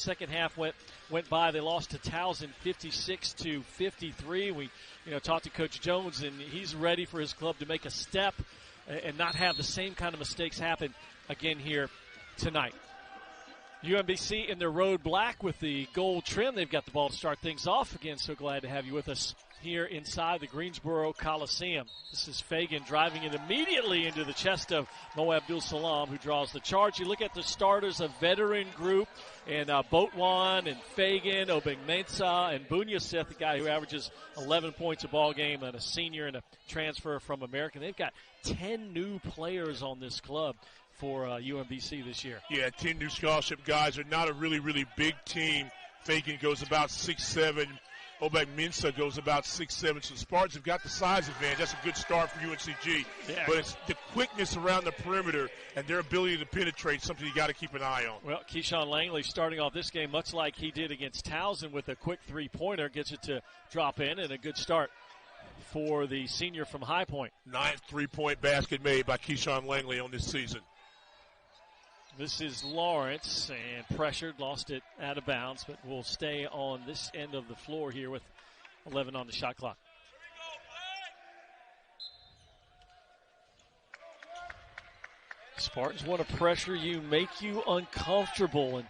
Second half went by. They lost to Towson 56-53. We talked to Coach Jones, and he's ready for his club to make a step and not have the same kind of mistakes happen again here tonight. UMBC in their road black with the gold trim. They've got the ball to start things off. Again, so glad to have you with us here inside the Greensboro Coliseum. This is Fagan driving it immediately into the chest of Mo Abdul-Salam, who draws the charge. You look at the starters, a veteran group, and Boatwan and Fagan, Obeng-Mensah, and Bunyasith, the guy who averages 11 points a ball game, and a senior and a transfer from American. They've got 10 new players on this club for UMBC this year. Yeah, 10 new scholarship guys. Are not a really, really big team. Fagan goes about 6'7". Obeng-Mensah goes about 6'7". So the Spartans have got the size advantage. That's a good start for UNCG. Yeah. But it's the quickness around the perimeter and their ability to penetrate, something you got to keep an eye on. Well, Keyshawn Langley starting off this game much like he did against Towson with a quick three-pointer, gets it to drop in, and a good start for the senior from High Point. 9th three-point basket made by Keyshawn Langley on this season. This is Lawrence, and pressured, lost it out of bounds, but will stay on this end of the floor here with 11 on the shot clock. Spartans want to pressure you, make you uncomfortable, and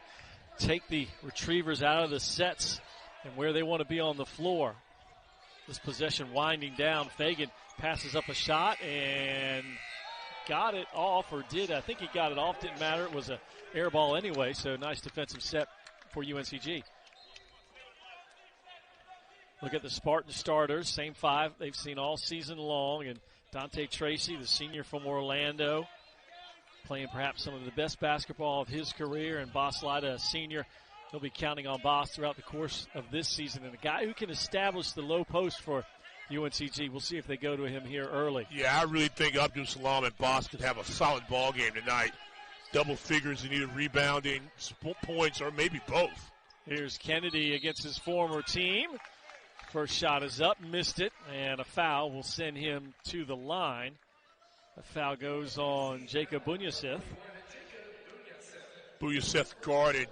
take the Retrievers out of the sets and where they want to be on the floor. This possession winding down. Fagan passes up a shot and got it off, or did. I think he got it off. Didn't matter. It was an air ball anyway, so nice defensive set for UNCG. Look at the Spartan starters, same five they've seen all season long, and Dante Tracy, the senior from Orlando, playing perhaps some of the best basketball of his career, and Boss Lida, a senior. They'll be counting on Boss throughout the course of this season, and a guy who can establish the low post for UNCG. We'll see if they go to him here early. Yeah, I really think Abdul-Salam and Boss could have a solid ball game tonight. Double figures in either rebounding, points, or maybe both. Here's Kennedy against his former team. First shot is up, missed it, and a foul will send him to the line. A foul goes on Jacob Bunyasith. Bunyasith guarded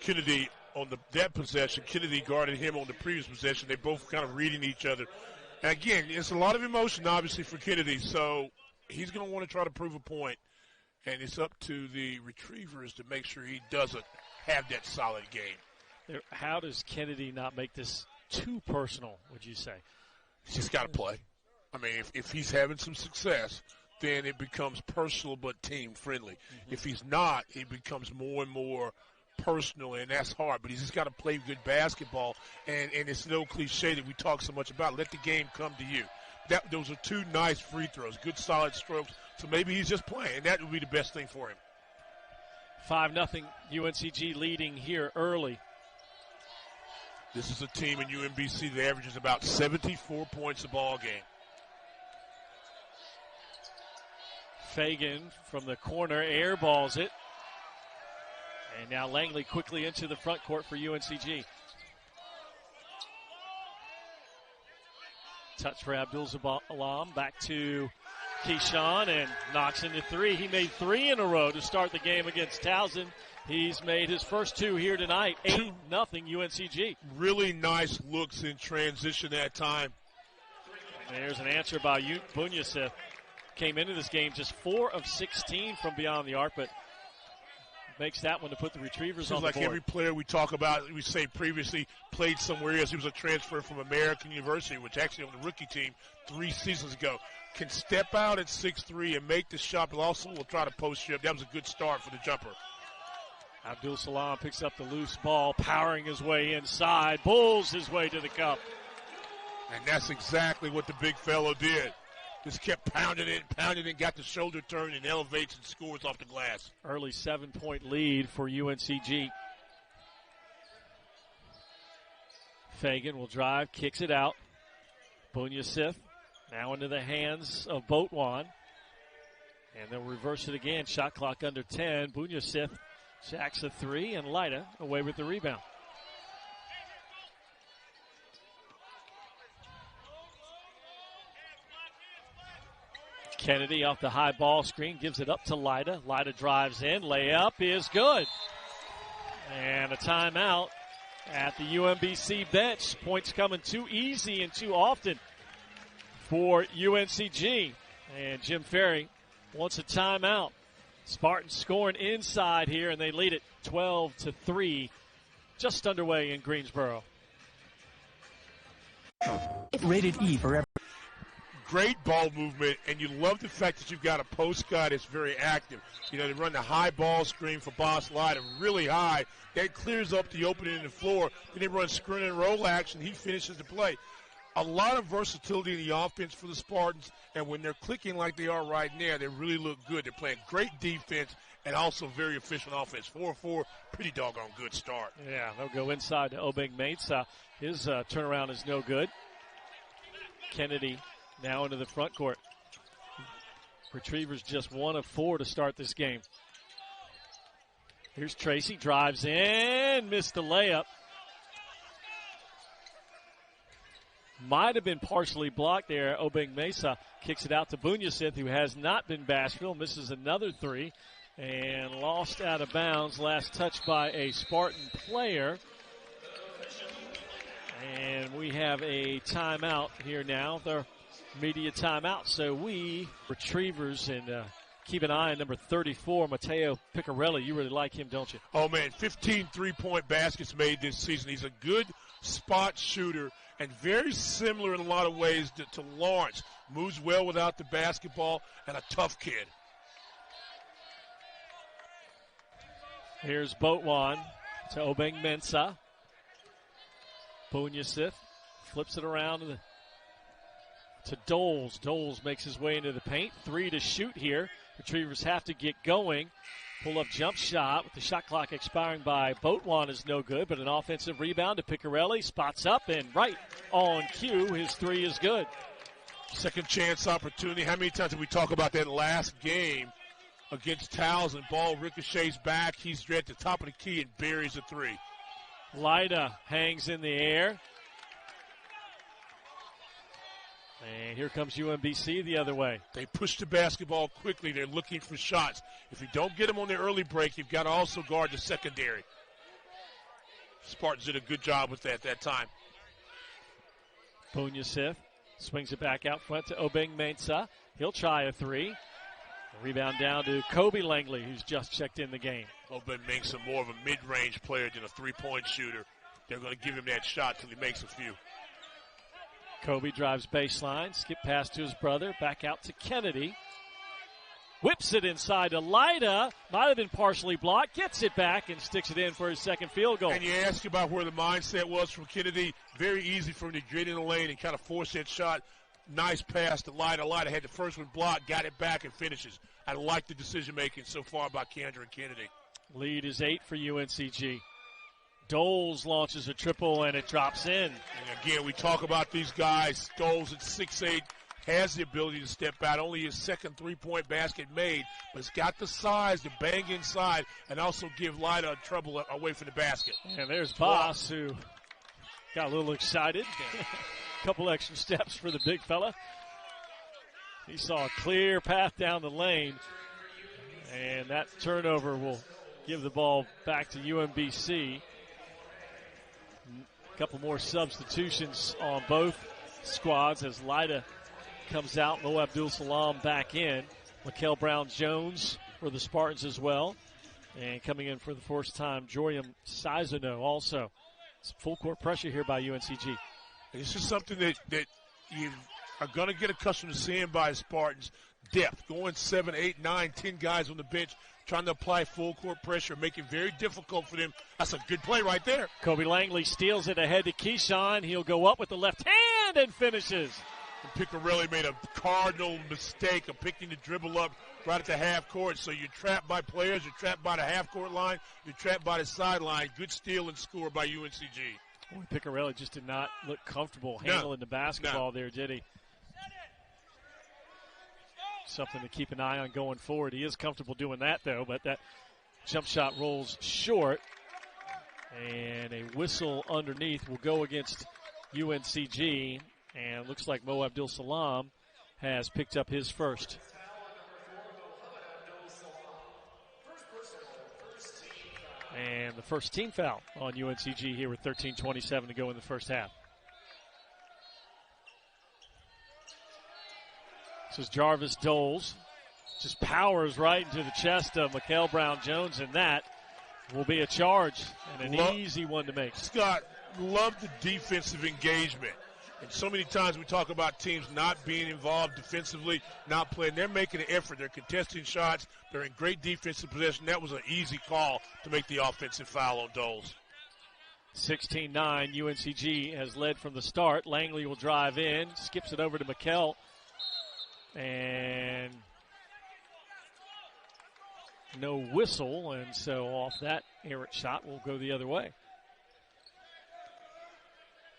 Kennedy on that possession. Kennedy guarded him on the previous possession. They both kind of reading each other. And again, it's a lot of emotion, obviously, for Kennedy, so he's going to want to try to prove a point. And it's up to the Retrievers to make sure he doesn't have that solid game. How does Kennedy not make this too personal, would you say? He's just got to play. I mean, if he's having some success, then it becomes personal but team-friendly. Mm-hmm. If he's not, it becomes more and more personal, and that's hard. But he's just got to play good basketball, and it's no cliche that we talk so much about. Let the game come to you. Those are two nice free throws, good solid strokes. So maybe he's just playing, and that would be the best thing for him. 5-0 UNCG leading here early. This is a team in UMBC that averages about 74 points a ball game. Fagan from the corner airballs it. And now Langley quickly into the front court for UNCG. Touch for Abdul-Salam. Back to Keyshawn and knocks into three. He made three in a row to start the game against Towson. He's made his first two here tonight. 8-0 UNCG. Really nice looks in transition that time. There's an answer by Bunyasith. Came into this game just 4 of 16 from beyond the arc, but makes that one to put the Retrievers on the board. Seems like every player we talk about, we say previously, played somewhere else. He was a transfer from American University, which actually on the rookie team 3 seasons ago. Can step out at 6'3" and make the shot, but also will try to post you up. That was a good start for the jumper. Abdul-Salam picks up the loose ball, powering his way inside, pulls his way to the cup. And that's exactly what the big fellow did. Just kept pounding it, got the shoulder turn, and elevates and scores off the glass. Early 7-point lead for UNCG. Fagan will drive, kicks it out. Bunyasith now into the hands of Boatwan. And they'll reverse it again. Shot clock under 10. Bunyasith jacks a three, and Lida away with the rebound. Kennedy off the high ball screen, gives it up to Lida. Lida drives in, layup is good. And a timeout at the UMBC bench. Points coming too easy and too often for UNCG. And Jim Ferry wants a timeout. Spartans scoring inside here, and they lead it 12-3, just underway in Greensboro. Rated E for every. Great ball movement, and you love the fact that you've got a post guy that's very active. You know, they run the high ball screen for Boss Lyda really high. That clears up the opening in the floor. Then they run screen and roll action. He finishes the play. A lot of versatility in the offense for the Spartans, and when they're clicking like they are right now, they really look good. They're playing great defense and also very efficient offense. 4-4, pretty doggone good start. Yeah, they'll go inside to Obeng Mensah. His turnaround is no good. Kennedy now into the front court. Retrievers just 1 of 4 to start this game. Here's Tracy, drives in, missed the layup. Might have been partially blocked there. Obeng Mensah kicks it out to Bunyasith, who has not been bashful, misses another 3, and lost out of bounds. Last touch by a Spartan player. And we have a timeout here now. Their media timeout. So we, Retrievers, and keep an eye on number 34, Matteo Piccarelli. You really like him, don't you? Oh, man, 15 three-point baskets made this season. He's a good spot shooter and very similar in a lot of ways to Lawrence. Moves well without the basketball and a tough kid. Here's Boatwan to Obeng Mensah. Bunyasith flips it around to Doles. Doles makes his way into the paint. 3 to shoot here. Retrievers have to get going. Pull-up jump shot with the shot clock expiring by Boatwan is no good, but an offensive rebound to Piccarelli. Spots up and right on cue. His 3 is good. Second chance opportunity. How many times did we talk about that last game against Towson? Ball ricochets back. He's at the top of the key and buries a 3. Lyda hangs in the air. And here comes UMBC the other way. They push the basketball quickly. They're looking for shots. If you don't get them on the early break, you've got to also guard the secondary. Spartans did a good job with that time. Bunyasith swings it back out front to Obeng Mensah. He'll try a 3. Rebound down to Kobe Langley, who's just checked in the game. Obeng Mensah more of a mid-range player than a three-point shooter. They're going to give him that shot till he makes a few. Kobe drives baseline, skip pass to his brother, back out to Kennedy. Whips it inside to Lyda. Might have been partially blocked. Gets it back and sticks it in for his second field goal. And you ask about where the mindset was from Kennedy. Very easy for him to get in the lane and kind of force that shot. Nice pass to Lyda. Lyda had the first one blocked, got it back, and finishes. I like the decision-making so far by Keondre and Kennedy. Lead is 8 for UNCG. Doles launches a triple, and it drops in. And again, we talk about these guys. Doles at 6'8", has the ability to step out. Only his second three-point basket made, but he's got the size to bang inside and also give Lyda trouble away from the basket. And there's Boss, who got a little excited. A couple extra steps for the big fella. He saw a clear path down the lane, and that turnover will give the ball back to UMBC. A couple more substitutions on both squads as Lyda comes out. Mo Abdul Salam back in. Laquel Brown-Jones for the Spartans as well. And coming in for the first time, Jorium Sizano also. It's full court pressure here by UNCG. This is something that you are going to get accustomed to seeing by Spartans. Depth, going 7, 8, 9, 10 guys on the bench, trying to apply full court pressure, make it very difficult for them. That's a good play right there. Kobe Langley steals it ahead to Keyshawn. He'll go up with the left hand and finishes. And Piccarelli made a cardinal mistake of picking the dribble up right at the half court. So you're trapped by players, you're trapped by the half court line, you're trapped by the sideline. Good steal and score by UNCG. Boy, Piccarelli just did not look comfortable handling the basketball there, did he? Something to keep an eye on going forward. He is comfortable doing that, though, but that jump shot rolls short. And a whistle underneath will go against UNCG. And looks like Mo Abdul Salam has picked up his first. And And the first team foul on UNCG here with 13:27 to go in the first half. This is Jarvis Doles. Just powers right into the chest of Mikael Brown-Jones, and that will be a charge and an easy one to make. Scott, love the defensive engagement. And so many times we talk about teams not being involved defensively, not playing. They're making an effort. They're contesting shots. They're in great defensive possession. That was an easy call to make the offensive foul on Doles. 16-9, UNCG has led from the start. Langley will drive in, skips it over to Mikael. And no whistle, and so off that errant shot will go the other way.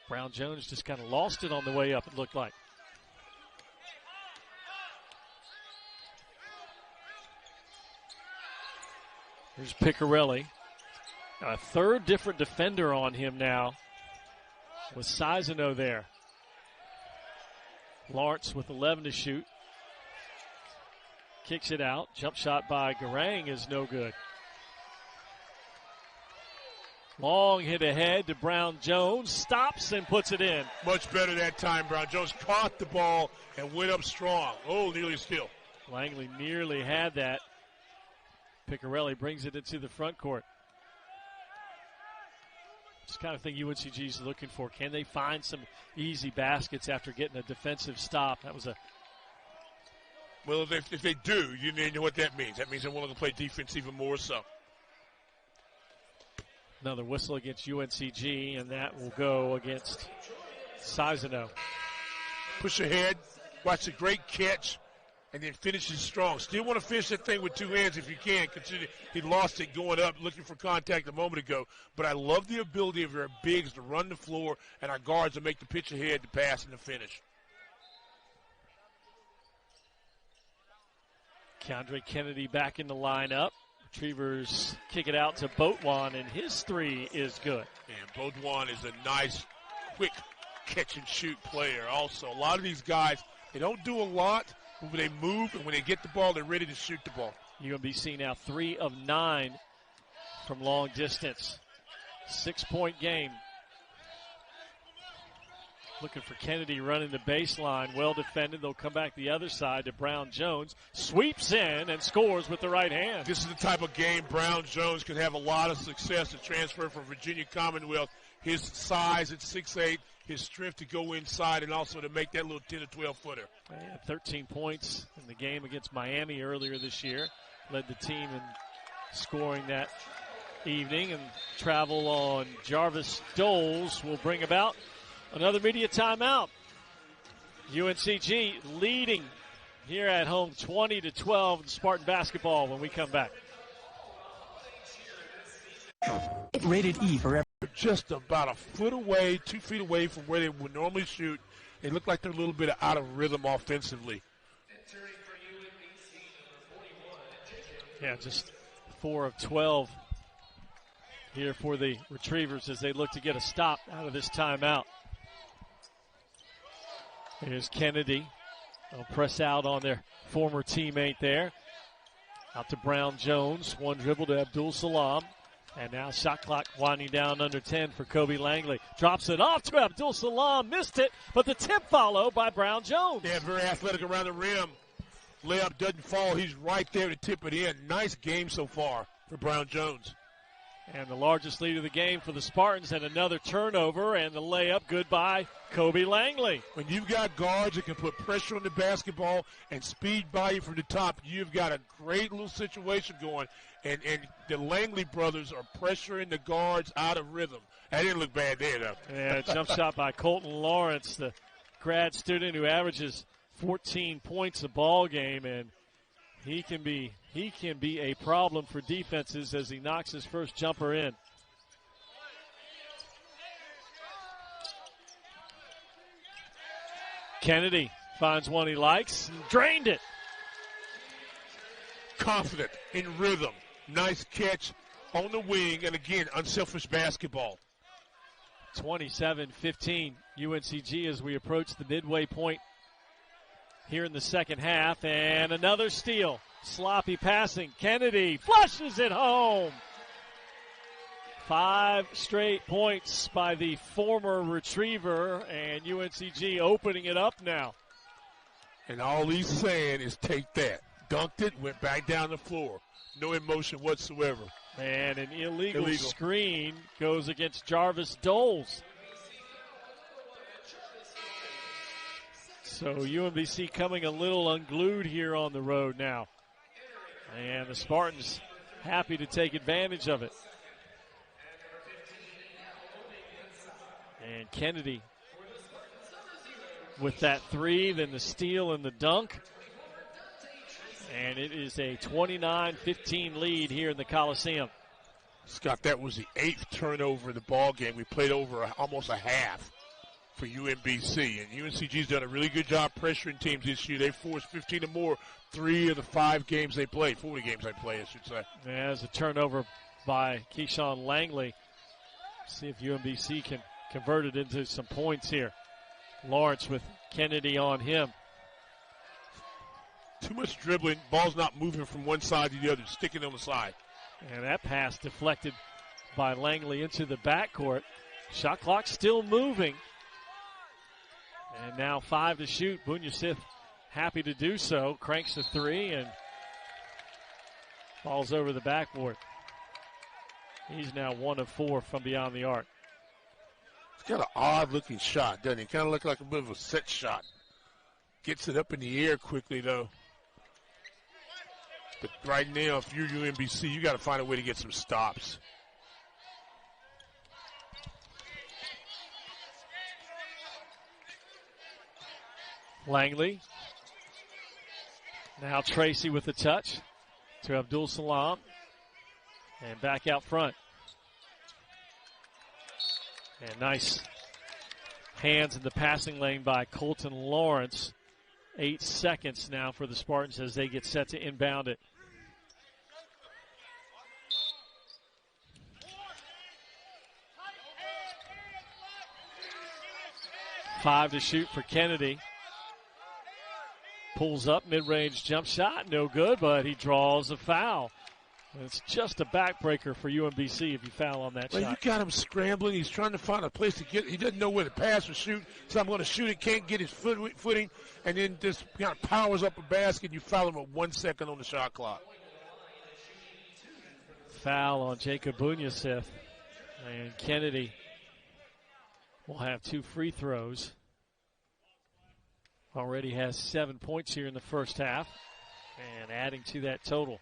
Brown-Jones just kind of lost it on the way up, it looked like. Here's Piccarelli. A third different defender on him now with Sizano there. Lawrence with 11 to shoot. Kicks it out. Jump shot by Garang is no good. Long hit ahead to Brown-Jones. Stops and puts it in. Much better that time. Brown-Jones caught the ball and went up strong. Oh, nearly steal. Langley nearly had that. Piccarelli brings it into the front court. It's the kind of thing UNCG is looking for. Can they find some easy baskets after getting a defensive stop? That was a... Well, if they do, you know what that means. That means they're willing to play defense even more so. Another whistle against UNCG, and that will go against Sizano. Push ahead, watch the great catch, and then finishes strong. Still want to finish that thing with two hands if you can, considering he lost it going up looking for contact a moment ago. But I love the ability of our bigs to run the floor and our guards to make the pitch ahead, to pass, and to finish. Keondre Kennedy back in the lineup. Retrievers kick it out to Boatwan, and his three is good. And Boatwan is a nice, quick catch-and-shoot player also. A lot of these guys, they don't do a lot, but when they move and when they get the ball, they're ready to shoot the ball. UMBC now 3 of 9 from long distance. 6-point game. Looking for Kennedy running the baseline. Well defended. They'll come back the other side to Brown-Jones. Sweeps in and scores with the right hand. This is the type of game Brown-Jones could have a lot of success to transfer from Virginia Commonwealth. His size at 6'8", his strength to go inside, and also to make that little 10 to 12-footer. 13 points in the game against Miami earlier this year. Led the team in scoring that evening. And travel on Jarvis Doles will bring about another media timeout. UNCG leading here at home 20-12 in Spartan basketball when we come back. Rated E for just about a foot away, 2 feet away from where they would normally shoot. They look like they're a little bit out of rhythm offensively. Yeah, just 4 of 12 here for the Retrievers as they look to get a stop out of this timeout. Here's Kennedy. They'll press out on their former teammate there. Out to Brown-Jones. One dribble to Abdul Salam. And now shot clock winding down under 10 for Kobe Langley. Drops it off to Abdul Salam. Missed it, but the tip followed by Brown-Jones. Yeah, very athletic around the rim. Layup doesn't fall. He's right there to tip it in. Nice game so far for Brown-Jones. And the largest lead of the game for the Spartans, and another turnover, and the layup good by Kobe Langley. When you've got guards that can put pressure on the basketball and speed by you from the top, you've got a great little situation going. And the Langley brothers are pressuring the guards out of rhythm. That didn't look bad there, though. Yeah, jump shot by Colton Lawrence, the grad student who averages 14 points a ball game, and he can be a problem for defenses as he knocks his first jumper in. Kennedy finds one he likes and drained it. Confident, in rhythm, nice catch on the wing, and again, unselfish basketball. 27-15 UNCG as we approach the midway point here in the second half, and another steal. Sloppy passing. Kennedy flushes it home. 5 straight points by the former retriever, and UNCG opening it up now. And all he's saying is take that. Dunked it, went back down the floor. No emotion whatsoever. And an illegal screen goes against Jarvis Doles. So UMBC coming a little unglued here on the road now. And the Spartans happy to take advantage of it. And Kennedy with that 3, then the steal and the dunk. And it is a 29-15 lead here in the Coliseum. Scott, that was the 8th turnover in the ball game. We played over almost a half for UMBC. And UNCG's done a really good job pressuring teams this year. They forced 15 or more 3 of the 5 games they played, 40 games they played, I should say. There's a turnover by Keyshawn Langley. See if UMBC can convert it into some points here. Lawrence with Kennedy on him. Too much dribbling. Ball's not moving from one side to the other, sticking on the side. And that pass deflected by Langley into the backcourt. Shot clock still moving. And now 5 to shoot. Bunyasith happy to do so. Cranks the 3 and falls over the backboard. He's now 1 of 4 from beyond the arc. It's got an odd-looking shot, doesn't it? Kind of look like a bit of a set shot. Gets it up in the air quickly, though. But right now, if you're UMBC, you got to find a way to get some stops. Langley. Now Tracy with the touch to Abdul Salam. And back out front. And nice hands in the passing lane by Colton Lawrence. 8 seconds now for the Spartans as they get set to inbound it. Five to shoot for Kennedy. Pulls up, mid-range jump shot, no good, but he draws a foul. And it's just a backbreaker for UMBC if you foul on that shot. You got him scrambling. He's trying to find a place to get. He doesn't know where to pass or shoot, so I'm going to shoot it. Can't get his footing, and then just kind of powers up a basket. You foul him with 1 second on the shot clock. Foul on Jacob Bunyasith. And Kennedy will have 2 free throws. Already has 7 points here in the first half, and adding to that total.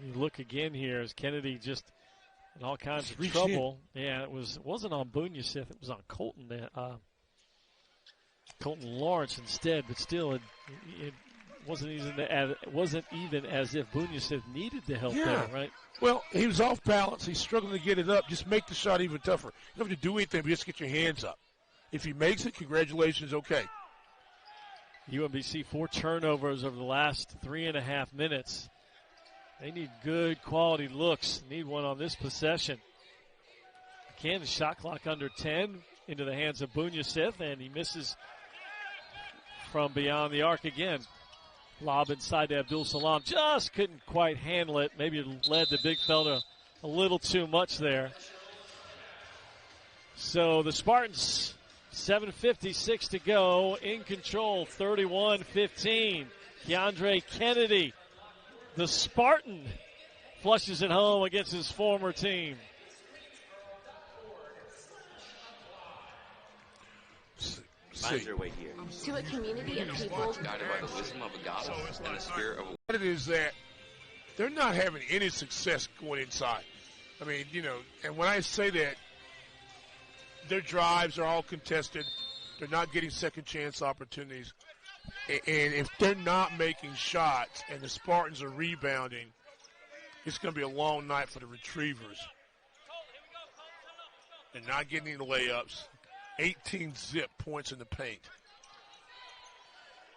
You look again here as Kennedy just in all kinds of trouble. Yeah, it wasn't on Bunyasith. It was on Colton Lawrence instead. But still, it wasn't even as if Bunyasith needed the help there, right? Well, he was off balance. He's struggling to get it up. Just make the shot even tougher. You don't have to do anything, but just get your hands up. If he makes it, congratulations. Okay. UMBC 4 turnovers over the last 3.5 minutes. They need good quality looks. Need one on this possession. Again, the shot clock under 10 into the hands of Bunyasith, and he misses from beyond the arc again. Lob inside to Abdul Salam. Just couldn't quite handle it. Maybe it led the big fella a little too much there. So the Spartans, 7:56 to go, in control, 31-15. Keondre Kennedy, the Spartan, flushes it home against his former team. Find your way here. To a community of people Guided by the wisdom of a goddess and the spirit of a... What it is that they're not having any success going inside. I mean, and when I say that, their drives are all contested. They're not getting second chance opportunities. And if they're not making shots and the Spartans are rebounding, it's going to be a long night for the Retrievers. They're not getting any layups. 18 zip points in the paint.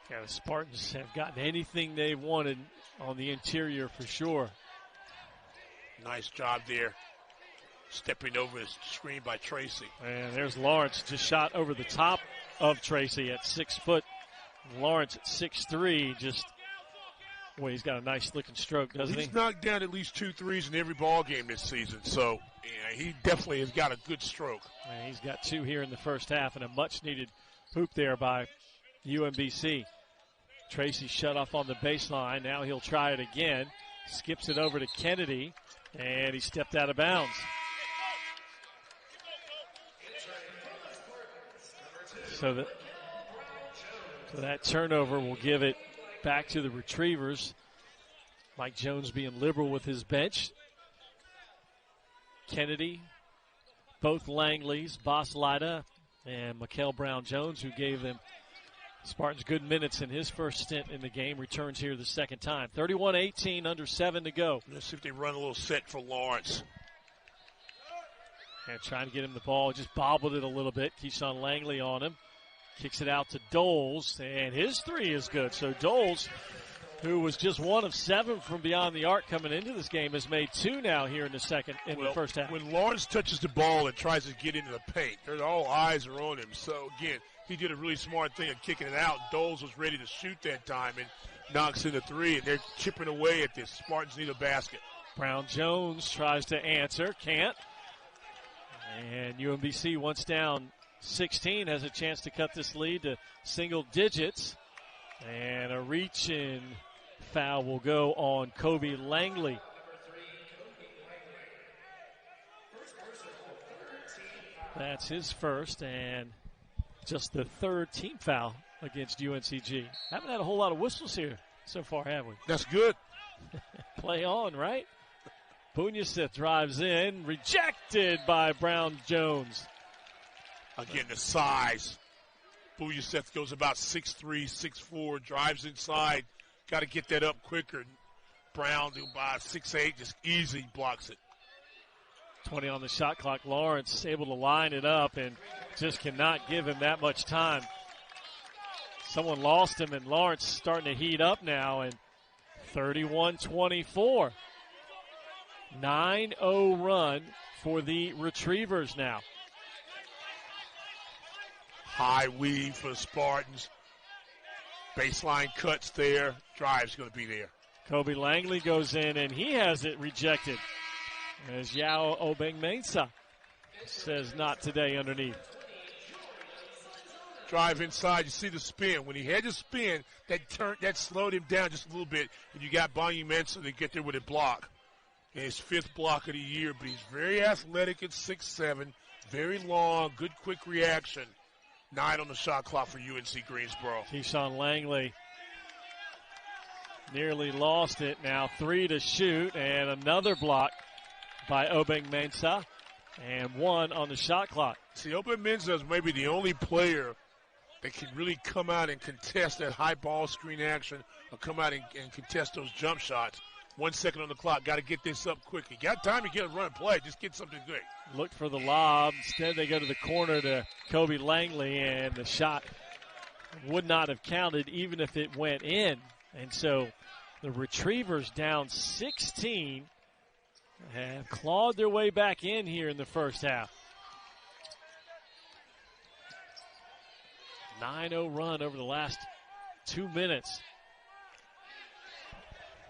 Yeah, the Spartans have gotten anything they wanted on the interior for sure. Nice job there. Stepping over his screen by Tracy. And there's Lawrence, just shot over the top of Tracy at 6 foot. Lawrence at 6'3", just Well, he's got a nice looking stroke, doesn't he? He's knocked down at least 2 threes in every ball game this season, so yeah, he definitely has got a good stroke. And he's got 2 here in the first half, and a much-needed hoop there by UMBC. Tracy shut off on the baseline. Now he'll try it again. Skips it over to Kennedy, and he stepped out of bounds. So that turnover will give it back to the Retrievers. Mike Jones being liberal with his bench. Kennedy, both Langleys, Boss Lida, and Mikael Brown-Jones, who gave them Spartans good minutes in his first stint in the game, returns here the second time. 31-18, under 7 to go. Let's see if they run a little set for Lawrence. And trying to get him the ball, just bobbled it a little bit. Keyshawn Langley on him. Kicks it out to Doles, and his 3 is good. So Doles, who was just 1 of 7 from beyond the arc coming into this game, has made 2 now here in the first half. When Lawrence touches the ball and tries to get into the paint, all eyes are on him. So, again, he did a really smart thing of kicking it out. Doles was ready to shoot that time and knocks in the 3, and they're chipping away at this. Spartans need a basket. Brown-Jones tries to answer, can't. And UMBC, once down 16, has a chance to cut this lead to single digits. And a reach-in foul will go on Kobe Langley. That's his first and just the 3rd team foul against UNCG. Haven't had a whole lot of whistles here so far, have we? That's good. Play on, right? Bunyasith drives in, rejected by Brown-Jones. Again, the size. Bunyasith goes about 6'3", 6'4", drives inside. Got to get that up quicker. Brown, by 6'8", just easy blocks it. 20 on the shot clock. Lawrence able to line it up and just cannot give him that much time. Someone lost him, and Lawrence starting to heat up now, and 31-24. 9-0 run for the Retrievers now. High weave for the Spartans. Baseline cuts there. Drive's going to be there. Kobe Langley goes in, and he has it rejected. As Yao Obeng-Mensah says not today underneath. Drive inside, you see the spin. When he had to spin, that slowed him down just a little bit. And you got Obeng-Mensah to get there with a block. And his 5th block of the year, but he's very athletic at 6'7", very long, good quick reaction. 9 on the shot clock for UNC Greensboro. Keyshawn Langley nearly lost it. Now 3 to shoot, and another block by Obeng-Mensah, and 1 on the shot clock. See, Obeng-Mensah is maybe the only player that can really come out and contest that high ball screen action or come out and contest those jump shots. 1 second on the clock. Got to get this up quickly. Got time to get a run play. Just get something good. Looked for the lob. Instead, they go to the corner to Kobe Langley, and the shot would not have counted even if it went in. And so the Retrievers down 16 have clawed their way back in here in the first half. 9-0 run over the last 2 minutes.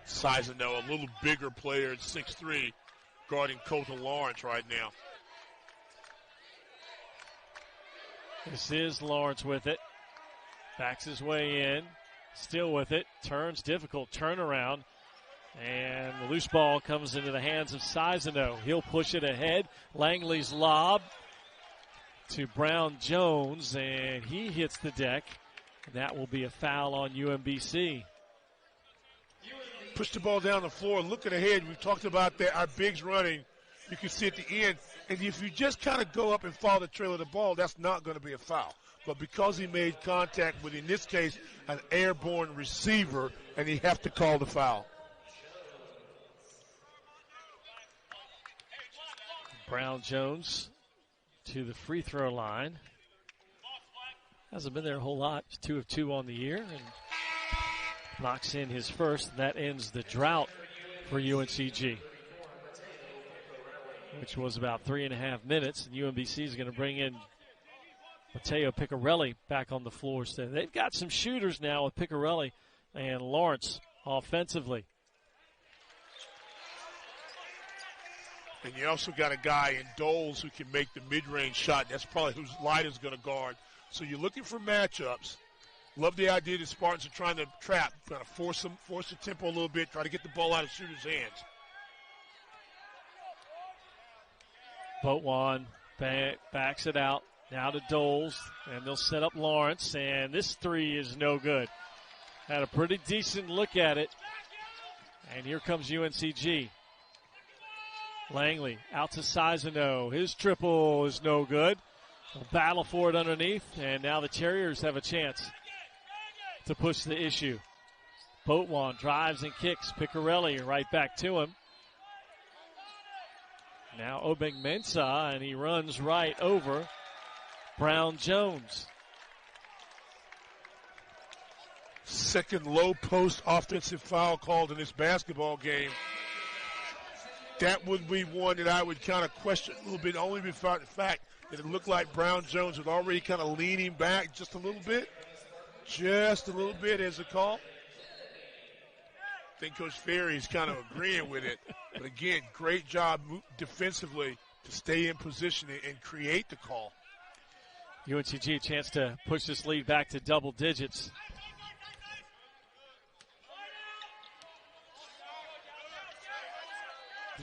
Sizano, a little bigger player at 6'3", guarding Colton Lawrence right now. This is Lawrence with it. Backs his way in. Still with it. Turns, difficult turnaround. And the loose ball comes into the hands of Sizano. He'll push it ahead. Langley's lob to Brown-Jones, and he hits the deck. And that will be a foul on UMBC. Push the ball down the floor, looking ahead. We've talked about that. Our bigs running. You can see at the end. And if you just kind of go up and follow the trail of the ball, that's not going to be a foul. But because he made contact with, in this case, an airborne receiver, and he have to call the foul. Brown-Jones to the free throw line. Hasn't been there a whole lot. He's 2 of 2 on the year, and knocks in his first. That ends the drought for UNCG, which was about 3.5 minutes. And UMBC is going to bring in Matteo Piccarelli back on the floor. So they've got some shooters now with Piccarelli and Lawrence offensively. And you also got a guy in Doles who can make the mid-range shot. That's probably who's Leiter's going to guard. So you're looking for matchups. Love the idea that Spartans are trying to trap, trying to force the tempo a little bit, try to get the ball out of shooters' hands. Boatwan backs it out. Now to Doles, and they'll set up Lawrence, and this three is no good. Had a pretty decent look at it, and here comes UNCG. Langley out to Sizano. His triple is no good. They'll battle for it underneath, and now the Terriers have a chance to push the issue. Boatwan drives and kicks. Piccarelli right back to him. Now Obeng-Mensah, and he runs right over Brown-Jones. Second low post offensive foul called in this basketball game. That would be one that I would kind of question a little bit, only before the fact that it looked like Brown-Jones was already kind of leaning back just a little bit. Just a little bit as a call. I think Coach Ferry's kind of agreeing with it. But again, great job defensively to stay in position and create the call. UNCG a chance to push this lead back to double digits.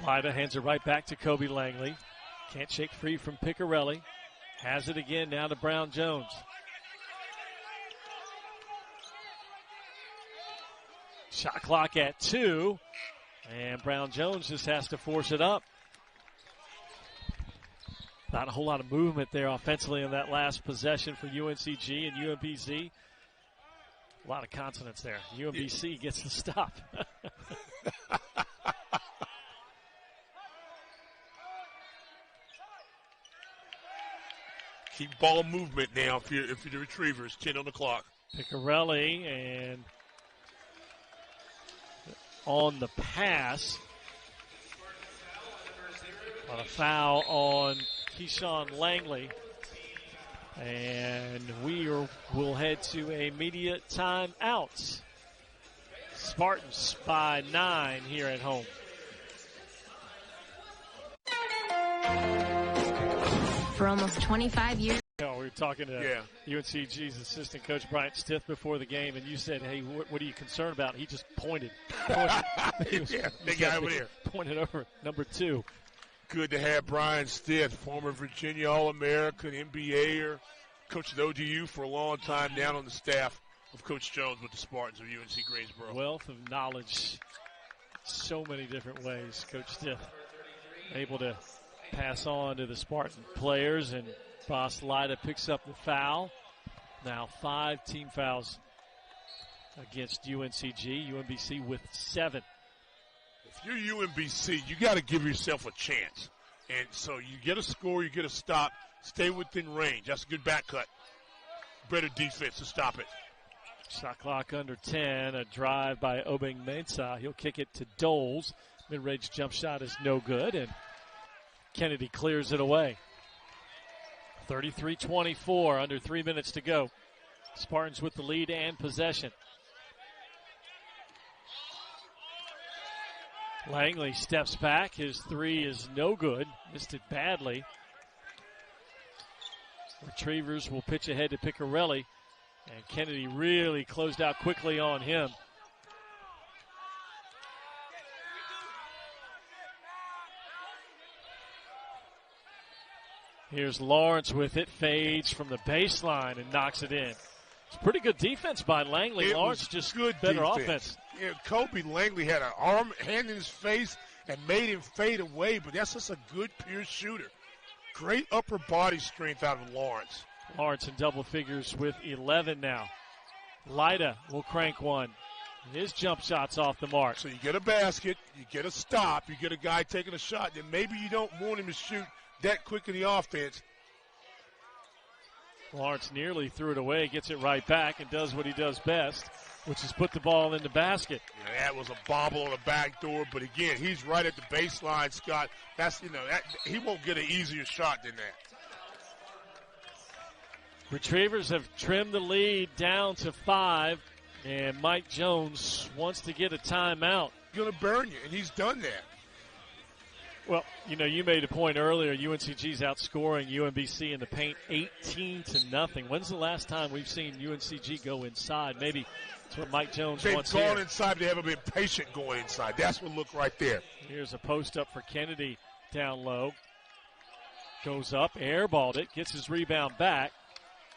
Lida hands it right back to Kobe Langley. Can't shake free from Piccarelli. Has it again now to Brown-Jones. Shot clock at 2. And Brown-Jones just has to force it up. Not a whole lot of movement there offensively in that last possession for UNCG and UMBC. A lot of consonants there. UMBC gets the stop. Keep ball movement now if you're the Retrievers. 10 on the clock. Piccarelli, and on the pass, on a foul on Keyshawn Langley. And we'll head to a media timeout. Spartans by 9 here at home. For almost 25 years. We were talking to UNCG's assistant coach Bryant Stith before the game, and you said, hey, what are you concerned about? He just pointed. Big guy over there. Pointed over number 2. Good to have Brian Stith, former Virginia All-American, NBAer, coached at ODU for a long time, down on the staff of Coach Jones with the Spartans of UNC Greensboro. Wealth of knowledge, so many different ways. Coach Stith able to pass on to the Spartan players, and Boss Lida picks up the foul. Now 5 team fouls against UNCG. UMBC with 7. If you're UMBC, you got to give yourself a chance. And so you get a score, you get a stop, stay within range. That's a good back cut. Better defense to stop it. Shot clock under 10. A drive by Obeng-Mensah. He'll kick it to Doles. Mid-range jump shot is no good, and Kennedy clears it away. 33-24, under 3 minutes to go. Spartans with the lead and possession. Langley steps back. His 3 is no good. Missed it badly. Retrievers will pitch ahead to Piccarelli, and Kennedy really closed out quickly on him. Here's Lawrence with it, fades from the baseline and knocks it in. It's pretty good defense by Langley. Lawrence just good better defense. offense. Yeah, Kobe Langley had an hand in his face and made him fade away, but that's just a good pure shooter. Great upper body strength out of Lawrence. Lawrence in double figures with 11 now. Lida will crank one. His jump shot's off the mark. So you get a basket, you get a stop, you get a guy taking a shot, then maybe you don't want him to shoot that quick in the offense. Lawrence nearly threw it away, gets it right back, and does what he does best, which is put the ball in the basket. Yeah, that was a bobble on the back door, but again, he's right at the baseline, Scott. That's, he won't get an easier shot than that. Retrievers have trimmed the lead down to 5. And Mike Jones wants to get a timeout. Going to burn you, and he's done that. Well, you know, you made a point earlier. UNCG's outscoring UMBC in the paint 18-0. When's the last time we've seen UNCG go inside? Maybe that's what Mike Jones wants here. They've gone inside, but they haven't been patient going inside. That's what looked right there. Here's a post up for Kennedy down low. Goes up, airballed it, gets his rebound back.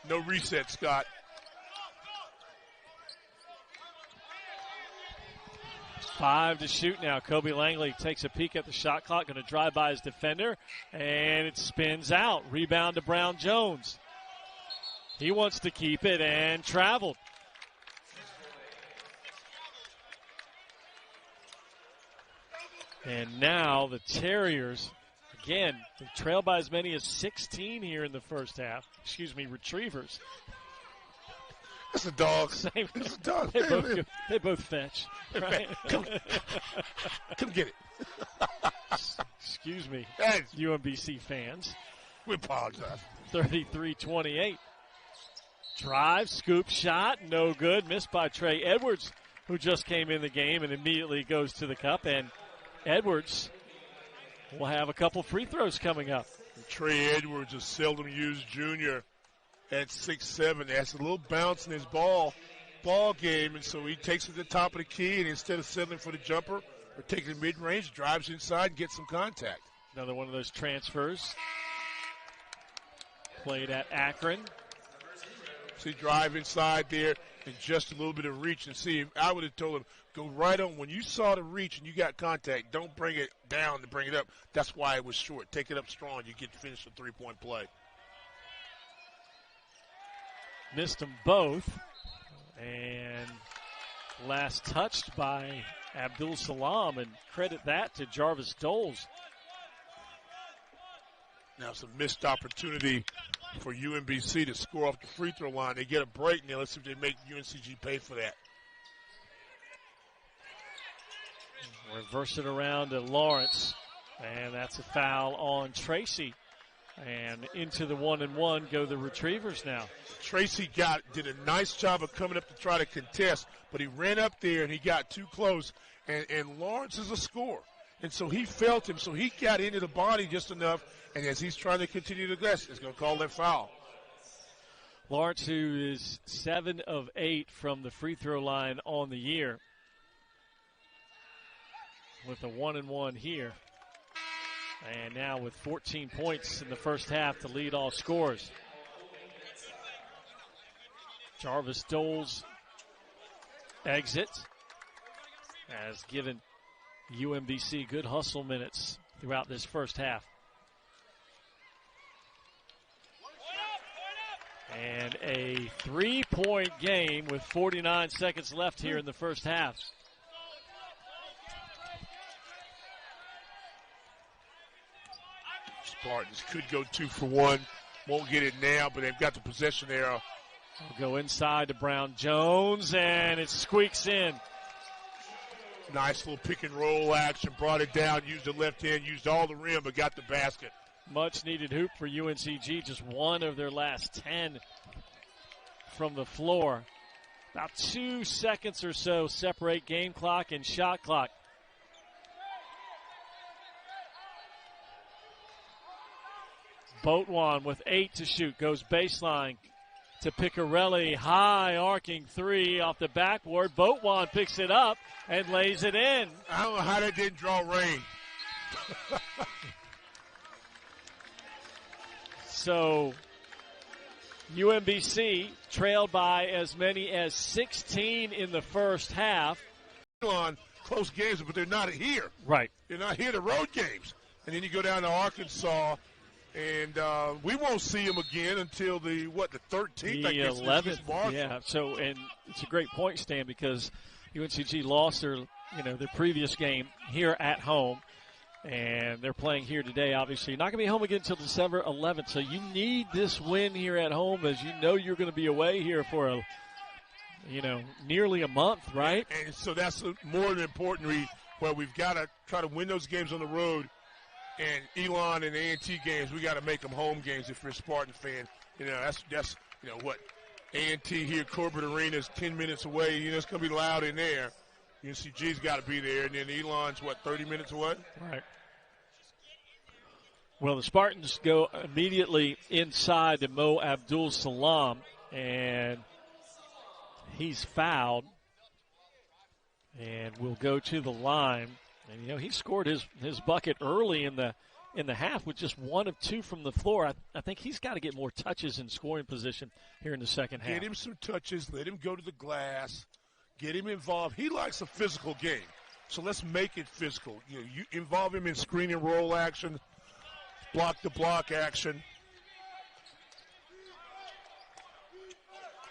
No reset, Scott. Five to shoot now. Kobe Langley takes a peek at the shot clock, going to drive by his defender, and it spins out. Rebound to Brown Jones. He wants to keep it and traveled. And now the Terriers, again, they trail by as many as 16 here in the first half. Excuse me, Retrievers. That's a dog. Same. That's a dog. They both fetch. Right? Come get it. Excuse me, Thanks. UMBC fans. We apologize. 33-28. Drive, scoop shot, no good. Missed by Trey Edwards, who just came in the game and immediately goes to the cup. And Edwards will have a couple free throws coming up. Trey Edwards, a seldom used junior at 6'7". Has a little bounce in his ball game, and so he takes it to the top of the key, and instead of settling for the jumper or taking it mid-range, drives inside and gets some contact. Another one of those transfers. Played at Akron. See, drive inside there and just a little bit of reach, and see, if I would have told him, go right on. When you saw the reach and you got contact, don't bring it down to bring it up. That's why it was short. Take it up strong. You get to finish the three-point play. Missed them both. And last touched by Abdul Salam, and credit that to Jarvis Doles. Now it's a missed opportunity for UMBC to score off the free throw line. They get a break now. Let's see if they make UNCG pay for that. Reverse it around to Lawrence, and that's a foul on Tracy. And into the 1-and-1 go the Retrievers now. Tracy did a nice job of coming up to try to contest, but he ran up there and he got too close. And Lawrence is a scorer. And so he felt him, so he got into the body just enough. And as he's trying to continue to aggress, it's going to call that foul. Lawrence, who is 7 of 8 from the free throw line on the year, with a 1-and-1 here. And now with 14 points in the first half to lead all scorers. Jarvis Doles exits, has given UMBC good hustle minutes throughout this first half. And a 3-point game with 49 seconds left here in the first half. Spartans could go 2 for 1. Won't get it now, but they've got the possession arrow. We'll go inside to Brown Jones, and it squeaks in. Nice little pick and roll action. Brought it down, used the left hand, used all the rim, but got the basket. Much needed hoop for UNCG. Just one of their last 10 from the floor. About 2 seconds or so separate game clock and shot clock. Boatwan with 8 to shoot. Goes baseline to Piccarelli. High arcing 3 off the backboard. Boatwan picks it up and lays it in. I don't know how that didn't draw rain. So UMBC trailed by as many as 16 in the first half. On close games, but they're not here. Right. They're not here to road games. And then you go down to Arkansas, and we won't see them again until the 13th, the I guess. 11th. Yeah. So, and it's a great point, Stan, because UNCG lost their previous game here at home, and they're playing here today. Obviously, you're not going to be home again until December 11th. So you need this win here at home, as you know you're going to be away here for nearly a month, right? And so that's more than important. Where we've got to try to win those games on the road. And Elon and A&T games, we got to make them home games if you're a Spartan fan. That's A&T here, Corbett Arena is 10 minutes away. You know, it's going to be loud in there. UNCG's got to be there. And then Elon's, 30 minutes away? Right. Well, the Spartans go immediately inside to Mo Abdul Salam, and he's fouled and will go to the line. And, he scored his bucket early in the half with just 1 of 2 from the floor. I think he's got to get more touches in scoring position here in the second half. Get him some touches. Let him go to the glass. Get him involved. He likes a physical game, so let's make it physical. You involve him in screen and roll action, block-to-block action.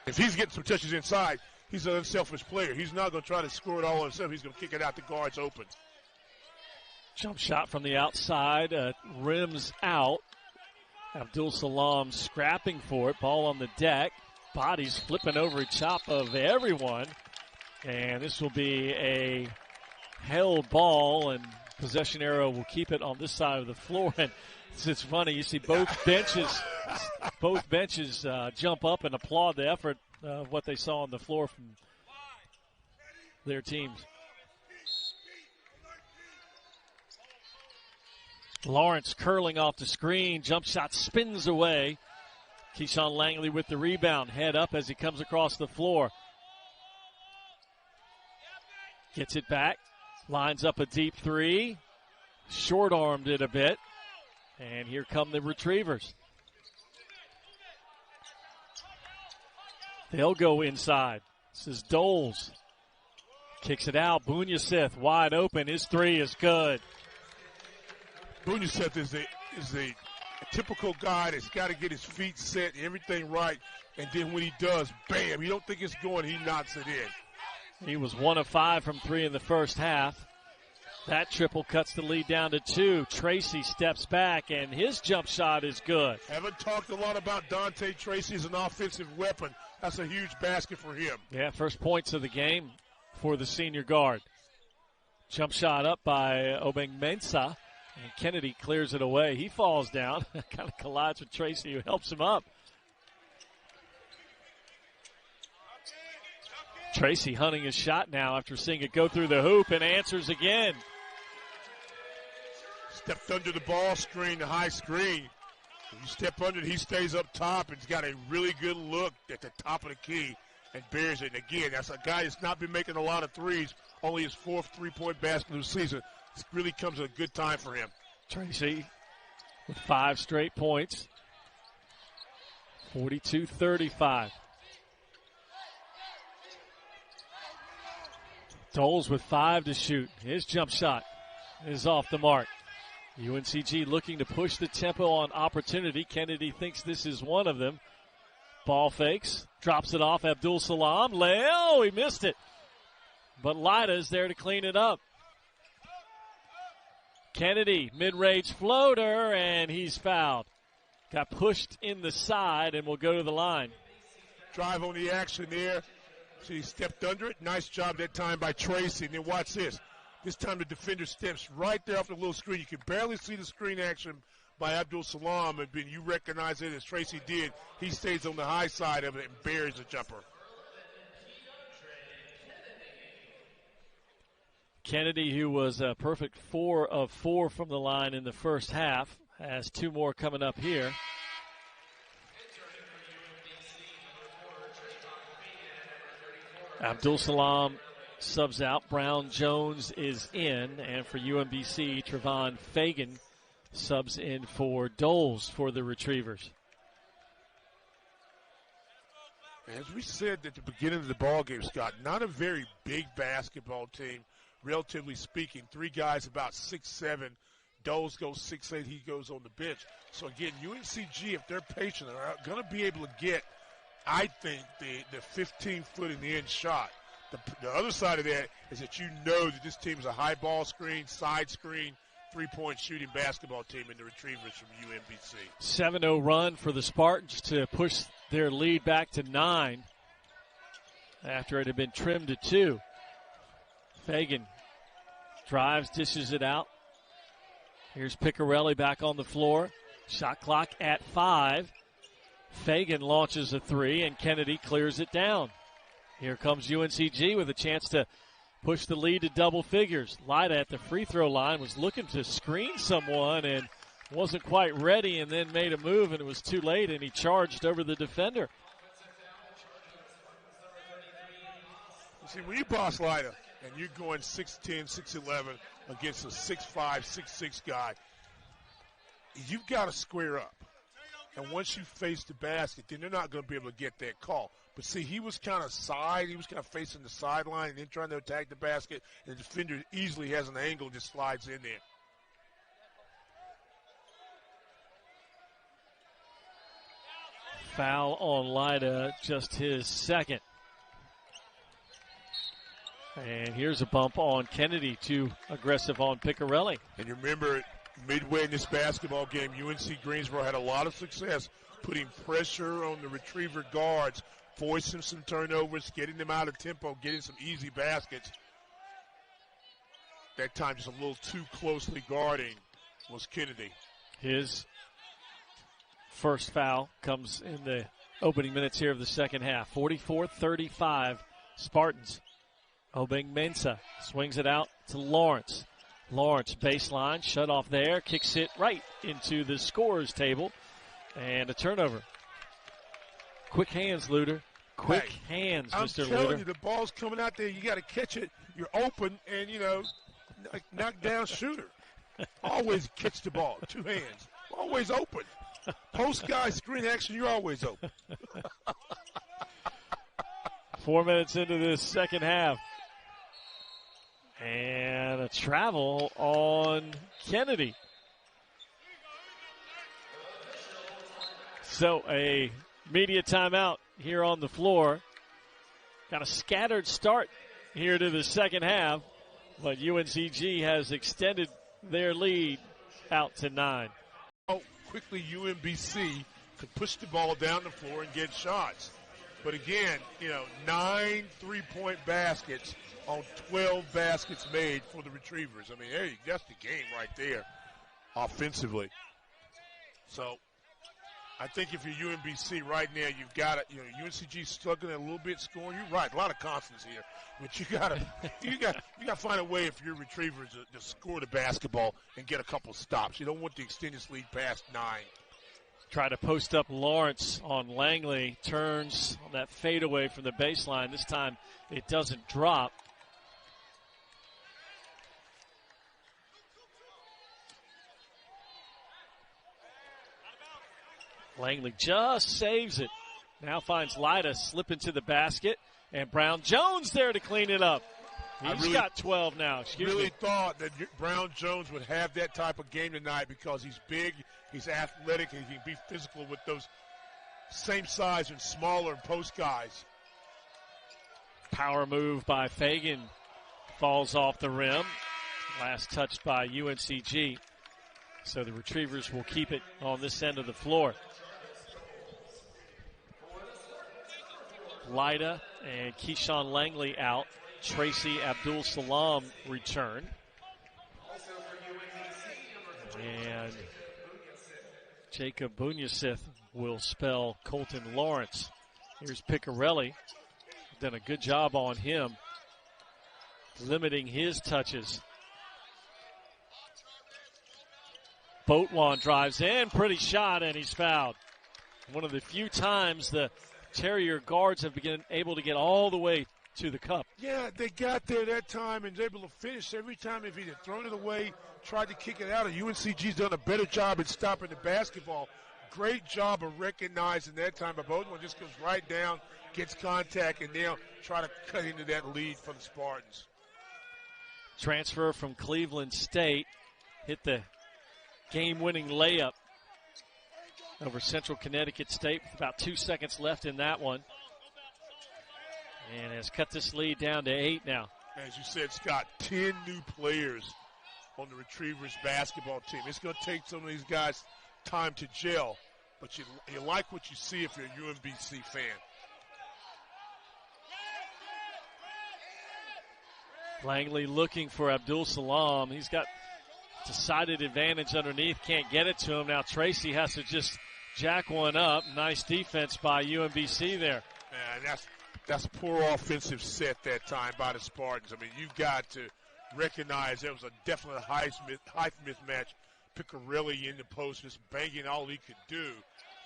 If he's getting some touches inside, he's an unselfish player. He's not going to try to score it all on himself. He's going to kick it out. The guard's open. Jump shot from the outside, rims out. Abdul Salam scrapping for it. Ball on the deck. Bodies flipping over top of everyone. And this will be a held ball, and possession arrow will keep it on this side of the floor. And it's funny, you see both benches jump up and applaud the effort of what they saw on the floor from their teams. Lawrence curling off the screen. Jump shot spins away. Keyshawn Langley with the rebound. Head up as he comes across the floor. Gets it back. Lines up a deep 3. Short-armed it a bit. And here come the Retrievers. They'll go inside. This is Doles. Kicks it out. Bunyasith wide open. His 3 is good. Bunyasith is a typical guy that's got to get his feet set, everything right, and then when he does, bam, you don't think it's going, he knocks it in. He was 1 of 5 from 3 in the first half. That triple cuts the lead down to 2. Tracy steps back, and his jump shot is good. Haven't talked a lot about Dante Tracy as an offensive weapon. That's a huge basket for him. Yeah, first points of the game for the senior guard. Jump shot up by Obeng Mensah. And Kennedy clears it away. He falls down. Kind of collides with Tracy, who helps him up. Tracy hunting his shot now after seeing it go through the hoop and answers again. Stepped under the ball screen, the high screen. When you step under it, he stays up top and he's got a really good look at the top of the key and bears it. And again, that's a guy that's not been making a lot of threes, only his 4th three-point basket of the season. This really comes at a good time for him. Tracy with 5 straight points. 42-35. Doles with 5 to shoot. His jump shot is off the mark. UNCG looking to push the tempo on opportunity. Kennedy thinks this is one of them. Ball fakes. Drops it off. Abdul Salam. He missed it. But Lida's there to clean it up. Kennedy, mid-range floater, and he's fouled. Got pushed in the side and will go to the line. Drive on the action there. So he stepped under it. Nice job that time by Tracy. And then watch this. This time the defender steps right there off the little screen. You can barely see the screen action by Abdul Salam, and Ben, you recognize it as Tracy did. He stays on the high side of it and buries the jumper. Kennedy, who was a perfect 4 of 4 from the line in the first half, has 2 more coming up here. Abdul Salam subs out. Brown Jones is in. And for UMBC, Trevon Fagan subs in for Doles for the Retrievers. As we said at the beginning of the ballgame, Scott, not a very big basketball team. Relatively speaking, 3 guys about 6'7". Doles goes 6'8". He goes on the bench. So, again, UNCG, if they're patient, are going to be able to get, I think, the 15-foot in the end shot. The other side of that is that you know that this team is a high ball screen, side screen, 3-point shooting basketball team in the Retrievers from UMBC. 7-0 run for the Spartans to push their lead back to 9 after it had been trimmed to 2. Fagan drives, dishes it out. Here's Piccarelli back on the floor. Shot clock at 5. Fagan launches a three, and Kennedy clears it down. Here comes UNCG with a chance to push the lead to double figures. Lyda at the free throw line was looking to screen someone and wasn't quite ready, and then made a move, and it was too late, and he charged over the defender. See, when you boss Lyda and you're going 6'10", 6'11", against a 6'5", 6'6" guy, you've got to square up. And once you face the basket, then they're not going to be able to get that call. But see, he was kind of facing the sideline and then trying to attack the basket, and the defender easily has an angle and just slides in there. Foul on Lyda, just his second. And here's a bump on Kennedy, too aggressive on Piccarelli. And you remember, midway in this basketball game, UNC Greensboro had a lot of success putting pressure on the retriever guards, forcing some turnovers, getting them out of tempo, getting some easy baskets. That time just a little too closely guarding was Kennedy. His first foul comes in the opening minutes here of the second half. 44-35 Spartans. Obeng Mensah swings it out to Lawrence. Lawrence baseline, shut off there, kicks it right into the scorer's table, and a turnover. Quick hands, Luter. Quick hands, Mr. Luter. I'm telling you, the ball's coming out there. You got to catch it. You're open, and, knock down shooter. Always catch the ball. Two hands. Always open. Post guy, screen action, you're always open. 4 minutes into this second half. And a travel on Kennedy. So a media timeout here on the floor. Got a scattered start here to the second half, but UNCG has extended their lead out to 9. How quickly UMBC could push the ball down the floor and get shots. But again, 9 3-point baskets on 12 baskets made for the Retrievers. I mean, that's the game right there offensively. So I think if you're UMBC right now, you've got it. UNCG struggling a little bit scoring. You're right, a lot of constants here, but you got to find a way if you're Retrievers to score the basketball and get a couple stops. You don't want to extend this lead past 9. Try to post up Lawrence on Langley. Turns on that fadeaway from the baseline. This time it doesn't drop. Langley just saves it. Now finds Lyda slipping to the basket. And Brown-Jones there to clean it up. He's got 12 now. Excuse me. I really thought that Brown-Jones would have that type of game tonight because he's big, he's athletic, and he can be physical with those same size and smaller post guys. Power move by Fagan. Falls off the rim. Last touched by UNCG. So the Retrievers will keep it on this end of the floor. Lyda and Keyshawn Langley out. Tracy Abdul-Salam return. And Jacob Bunyasith will spell Colton Lawrence. Here's Piccarelli. Done a good job on him, limiting his touches. Boatwan drives in, pretty shot, and he's fouled. One of the few times the Terrier guards have been able to get all the way to the cup. Yeah, they got there that time and was able to finish every time. If he'd have thrown it away, tried to kick it out, UNCG's done a better job at stopping the basketball. Great job of recognizing that time, but Boatwan just goes right down, gets contact, and now try to cut into that lead for the Spartans. Transfer from Cleveland State, hit the game-winning layup over Central Connecticut State with about 2 seconds left in that one. And has cut this lead down to 8 now. As you said, Scott, 10 new players on the Retrievers basketball team. It's going to take some of these guys time to gel, but you like what you see if you're a UMBC fan. Langley looking for Abdul-Salam. He's got decided advantage underneath, can't get it to him. Now Tracy has to just jack one up. Nice defense by UMBC there. And that's poor offensive set that time by the Spartans. I mean, you've got to recognize there was a definite height mismatch. Piccarelli in the post, just banging all he could do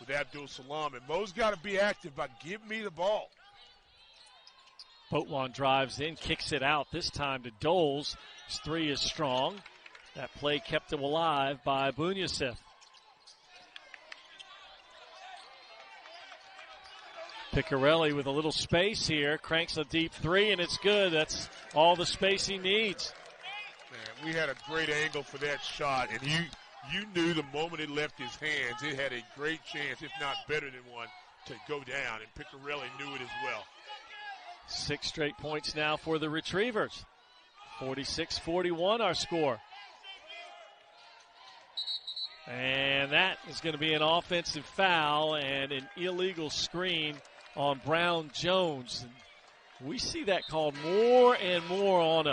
with Abdul Salam. And Mo's got to be active, but give me the ball. Boatwan drives in, kicks it out, this time to Doles. His three is strong. That play kept him alive by Bunyasith. Piccarelli with a little space here, cranks a deep three, and it's good. That's all the space he needs. Man, we had a great angle for that shot, and you knew the moment it left his hands, it had a great chance, if not better than one, to go down, and Piccarelli knew it as well. 6 straight points now for the Retrievers. 46-41 our score. And that is going to be an offensive foul and an illegal screen on Brown Jones. And we see that called more and more on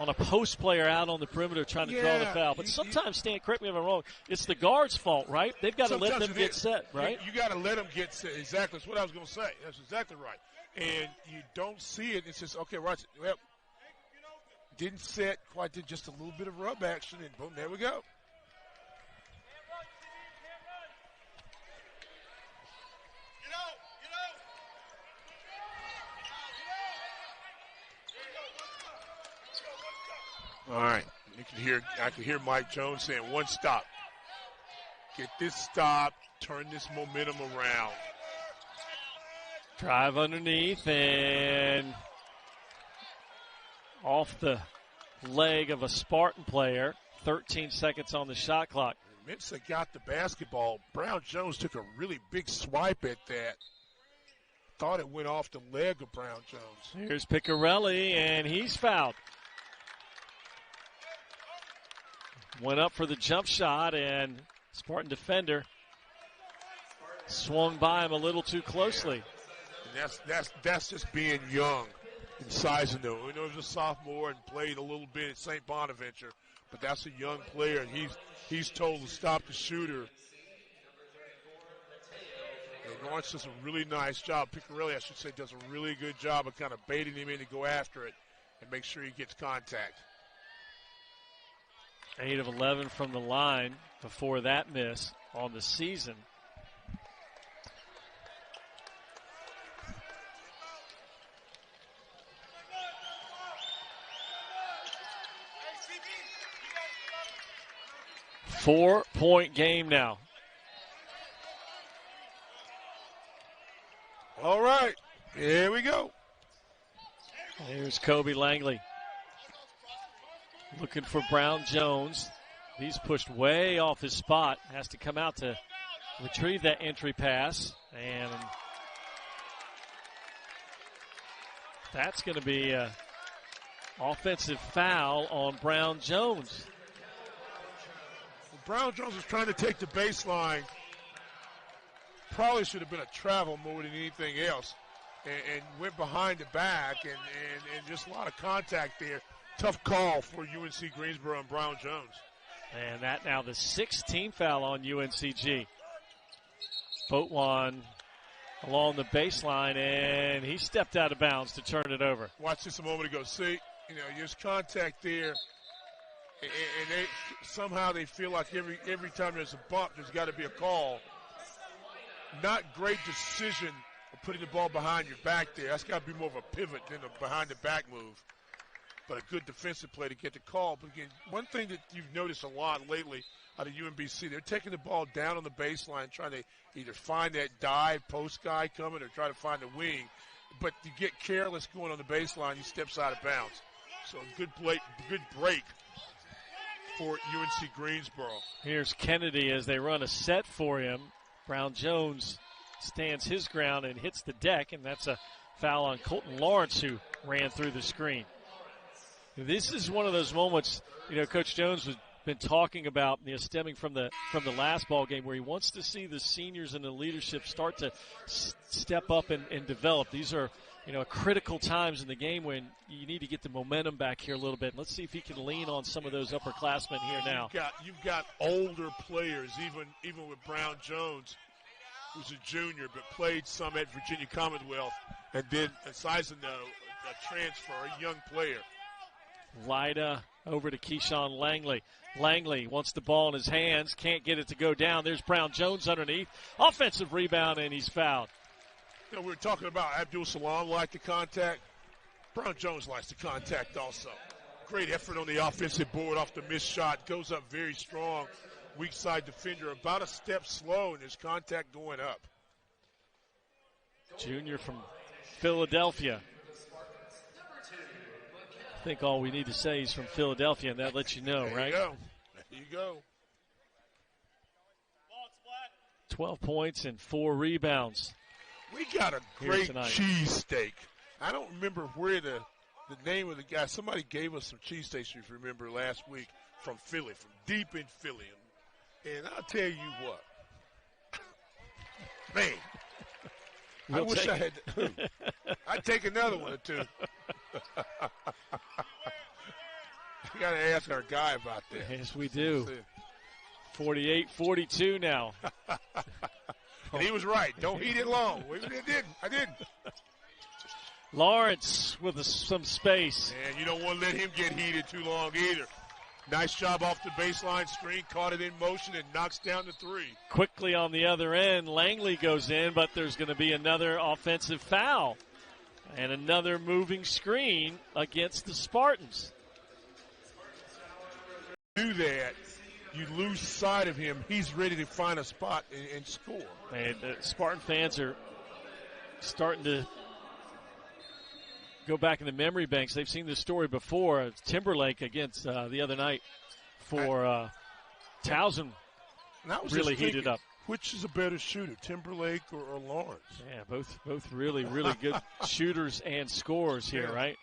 a post player out on the perimeter trying to draw the foul. But sometimes, Stan, correct me if I'm wrong, it's the guard's fault, right? They've got to let them get set, right? You got to let them get set. Exactly. That's what I was going to say. That's exactly right. And you don't see it. It's just, okay, right. Well, didn't set, quite did just a little bit of rub action, and boom, there we go. All right, I can hear Mike Jones saying, one stop. Get this stop, turn this momentum around. Drive underneath and off the leg of a Spartan player. 13 seconds on the shot clock. Mensa got the basketball. Brown Jones took a really big swipe at that. Thought it went off the leg of Brown Jones. Here's Piccarelli, and he's fouled. Went up for the jump shot, and Spartan defender swung by him a little too closely. And that's just being young in size and though. We know he was a sophomore and played a little bit at St. Bonaventure, but that's a young player, and he's told to stop the shooter. And Lawrence does a really nice job. Piccarelli, I should say, does a really good job of kind of baiting him in to go after it and make sure he gets contact. 8 of 11 from the line before that miss on the season. Four-point game now. All right, here we go. Here's Kobe Langley. Looking for Brown Jones. He's pushed way off his spot. Has to come out to retrieve that entry pass. And that's going to be an offensive foul on Brown Jones. Brown Jones was trying to take the baseline. Probably should have been a travel more than anything else. And went behind the back and just a lot of contact there. Tough call for UNC Greensboro and Brown Jones. And that now the 16th foul on UNCG. Boatwan along the baseline, and he stepped out of bounds to turn it over. Watch this a moment ago. See, there's contact there, and somehow they feel like every time there's a bump, there's got to be a call. Not great decision of putting the ball behind your back there. That's got to be more of a pivot than a behind-the-back move. But a good defensive play to get the call. But again, one thing that you've noticed a lot lately out of UMBC, they're taking the ball down on the baseline, trying to either find that dive post guy coming or try to find the wing. But you get careless going on the baseline, he steps out of bounds. So good break for UNC Greensboro. Here's Kennedy as they run a set for him. Brown Jones stands his ground and hits the deck, and that's a foul on Colton Lawrence, who ran through the screen. This is one of those moments, Coach Jones has been talking about, stemming from the last ball game, where he wants to see the seniors and the leadership start to step up and develop. These are critical times in the game when you need to get the momentum back here a little bit. Let's see if he can lean on some of those upperclassmen here now. You've got older players, even with Brown Jones, who's a junior but played some at Virginia Commonwealth, and then Seisen, a transfer, a young player. Lyda over to Keyshawn Langley. Langley wants the ball in his hands, can't get it to go down. There's Brown Jones underneath. Offensive rebound, and he's fouled. We were talking about Abdul Salam liked the contact. Brown Jones likes the contact also. Great effort on the offensive board off the missed shot. Goes up very strong. Weak side defender, about a step slow, and his contact going up. Junior from Philadelphia. I think all we need to say is from Philadelphia, and that lets you know, right? There you go. 12 points and 4 rebounds. We got a great cheesesteak. I don't remember where the name of the guy. Somebody gave us some cheesesteaks, if you remember, last week from Philly, from deep in Philly. And I'll tell you what. Man, I wish I had. I'd take another one or two. We got to ask our guy about that. Yes, we do. 48-42 now. And he was right. Don't heat it long. I didn't. Lawrence with some space. And you don't want to let him get heated too long either. Nice job off the baseline screen. Caught it in motion and knocks down the three. Quickly on the other end, Langley goes in, but there's going to be another offensive foul. And another moving screen against the Spartans. Do that, you lose sight of him. He's ready to find a spot and score. And Spartan fans are starting to go back in the memory banks. They've seen this story before. Timberlake against the other night for Towson really heated up. Which is a better shooter, Timberlake or Lawrence? Yeah, both really, really good shooters and scorers here, right?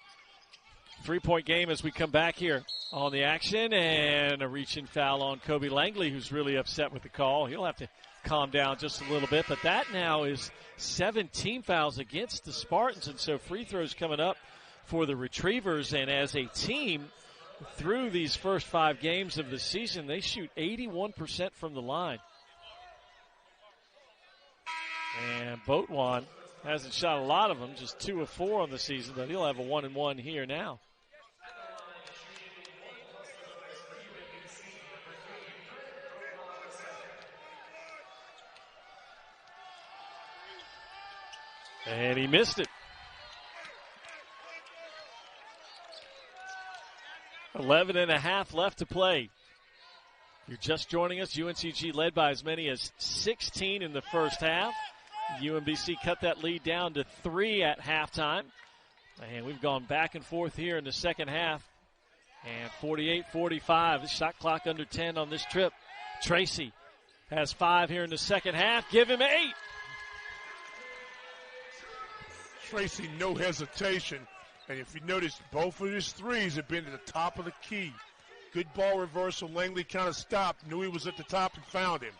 3-point game as we come back here on the action, and a reach-in foul on Kobe Langley, who's really upset with the call. He'll have to calm down just a little bit, but that now is 17 fouls against the Spartans, and so free throws coming up for the Retrievers, and as a team, through these first 5 games of the season, they shoot 81% from the line. And Boatwan hasn't shot a lot of them, just 2 of 4 on the season, but he'll have a 1-and-1 here now. And he missed it. 11.5 left to play. You're just joining us. UNCG led by as many as 16 in the first half. UMBC cut that lead down to 3 at halftime. And we've gone back and forth here in the second half. And 48-45, the shot clock under 10 on this trip. Tracy has 5 here in the second half. Give him 8. Tracy, no hesitation. And if you notice, both of his threes have been at the top of the key. Good ball reversal. Langley kind of stopped, knew he was at the top, and found him.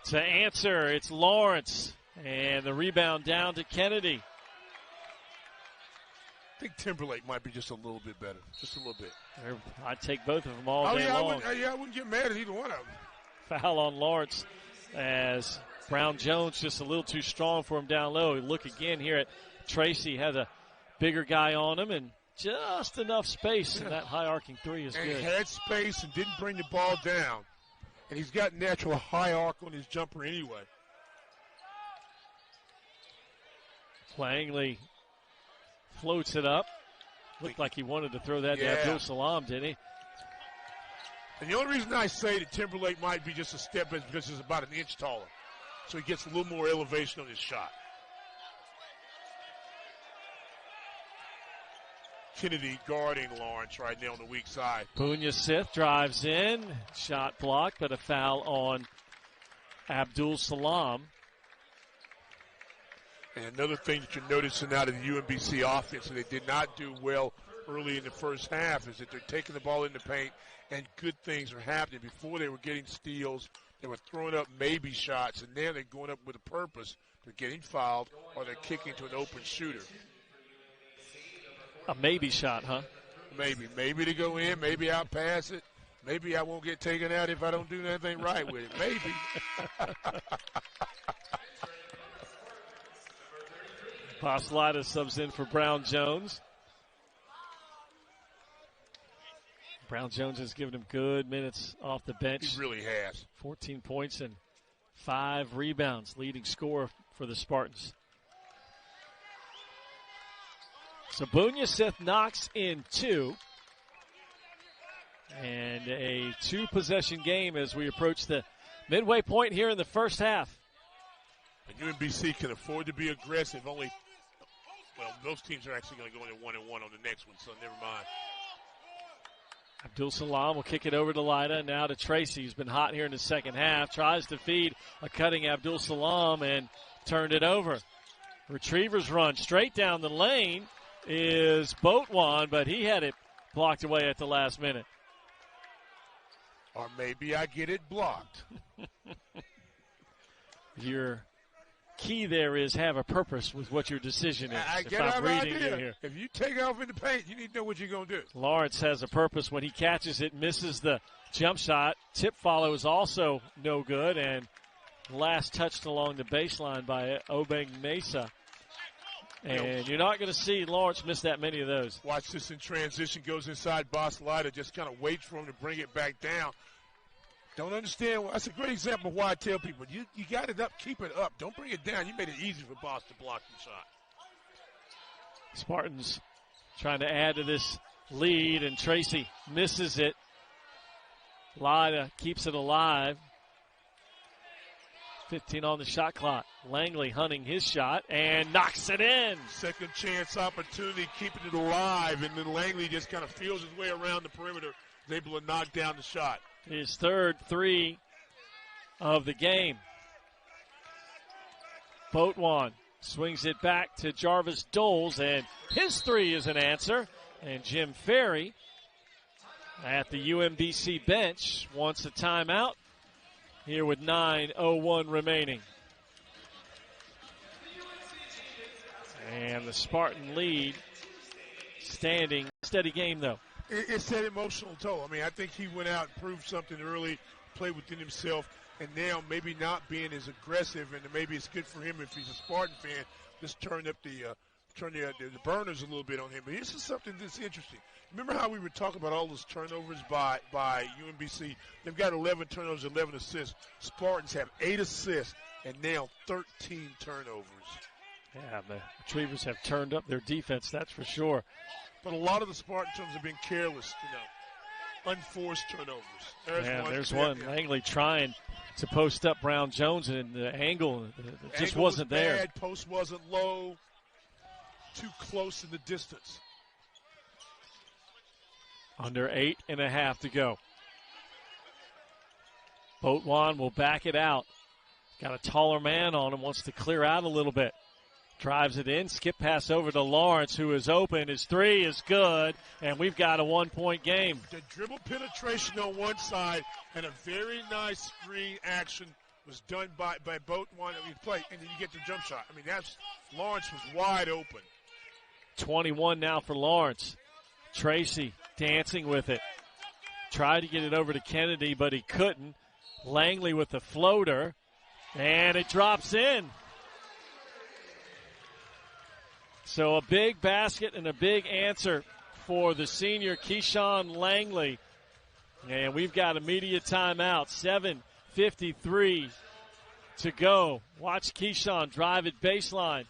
To answer, it's Lawrence. And the rebound down to Kennedy. I think Timberlake might be just a little bit better. Just a little bit. I'd take both of them all day long. I wouldn't get mad at either one of them. Foul on Lawrence as Brown Jones just a little too strong for him down low. Look again here at Tracy. Has a bigger guy on him and just enough space. And that high arcing three is good. He had space and didn't bring the ball down. And he's got natural high arc on his jumper anyway. Langley floats it up. Looked like he wanted to throw that to Abdul Salam, didn't he? And the only reason I say that Timberlake might be just a step is because he's about an inch taller. So he gets a little more elevation on his shot. Kennedy guarding Lawrence right now on the weak side. Punya Sith drives in. Shot blocked, but a foul on Abdul Salam. And another thing that you're noticing out of the UMBC offense, and they did not do well early in the first half, is that they're taking the ball in the paint, and good things are happening. Before they were getting steals, They were throwing up maybe shots, and now they're going up with a purpose. They're getting fouled, or they're kicking to an open shooter. A maybe shot, huh? Maybe to go in. Maybe I'll pass it. Maybe I won't get taken out if I don't do anything right with it. Maybe. Paslida subs in for Brown Jones. Brown Jones has given him good minutes off the bench. He really has. 14 points and 5 rebounds, leading scorer for the Spartans. So Bunyasith knocks in 2. And a 2-possession game as we approach the midway point here in the first half. And UMBC can afford to be aggressive. Those teams are actually going to go into 1-1 on the next one, so never mind. Abdul Salam will kick it over to Lida. Now to Tracy, who's been hot here in the second half. Tries to feed a cutting Abdul Salam and turned it over. Retrievers run straight down the lane is Boatwan, but he had it blocked away at the last minute. Or maybe I get it blocked. Your key there is have a purpose with what your decision is. I get I'm reading idea. you here. If you take off in the paint, you need to know what you're going to do. Lawrence has a purpose when he catches it, misses the jump shot. Tip follow is also no good, and last touched along the baseline by Obeng Mesa. And you're not going to see Lawrence miss that many of those. Watch this in transition, goes inside Boss Lida, just kind of waits for him to bring it back down. Don't understand. That's a great example of why I tell people, you got it up, keep it up. Don't bring it down. You made it easy for Boss to block the shot. Spartans trying to add to this lead, and Tracy misses it. Lida keeps it alive. 15 on the shot clock. Langley hunting his shot and knocks it in. Second chance opportunity, keeping it alive, and then Langley just kind of feels his way around the perimeter, is able to knock down the shot. His third 3 of the game. Boatwan swings it back to Jarvis Doles, and his 3 is an answer. And Jim Ferry at the UMBC bench wants a timeout here with 9:01 remaining. And the Spartan lead standing. Steady game, though. It's that emotional toll. I mean, I think he went out and proved something early, played within himself, and now maybe not being as aggressive, and maybe it's good for him if he's a Spartan fan, just turn up the burners a little bit on him. But this is something that's interesting. Remember how we were talking about all those turnovers by UMBC? They've got 11 turnovers, 11 assists. Spartans have 8 assists and now 13 turnovers. Yeah, the Retrievers have turned up their defense, that's for sure. But a lot of the Spartan turnovers have been careless, unforced turnovers. There's one. Langley trying to post up Brown Jones, and the angle just wasn't there. Bad. Post wasn't low. Too close in the distance. Under 8.5 to go. Boatwan will back it out. Got a taller man on him, wants to clear out a little bit. Drives it in, skip pass over to Lawrence, who is open. His 3 is good, and we've got a 1-point game. The dribble penetration on one side and a very nice screen action was done by Boatwan. And then you get the jump shot. I mean, Lawrence was wide open. 21 now for Lawrence. Tracy dancing with it. Tried to get it over to Kennedy, but he couldn't. Langley with the floater, and it drops in. So a big basket and a big answer for the senior Keyshawn Langley. And we've got immediate timeout. 7:53 to go. Watch Keyshawn drive it baseline.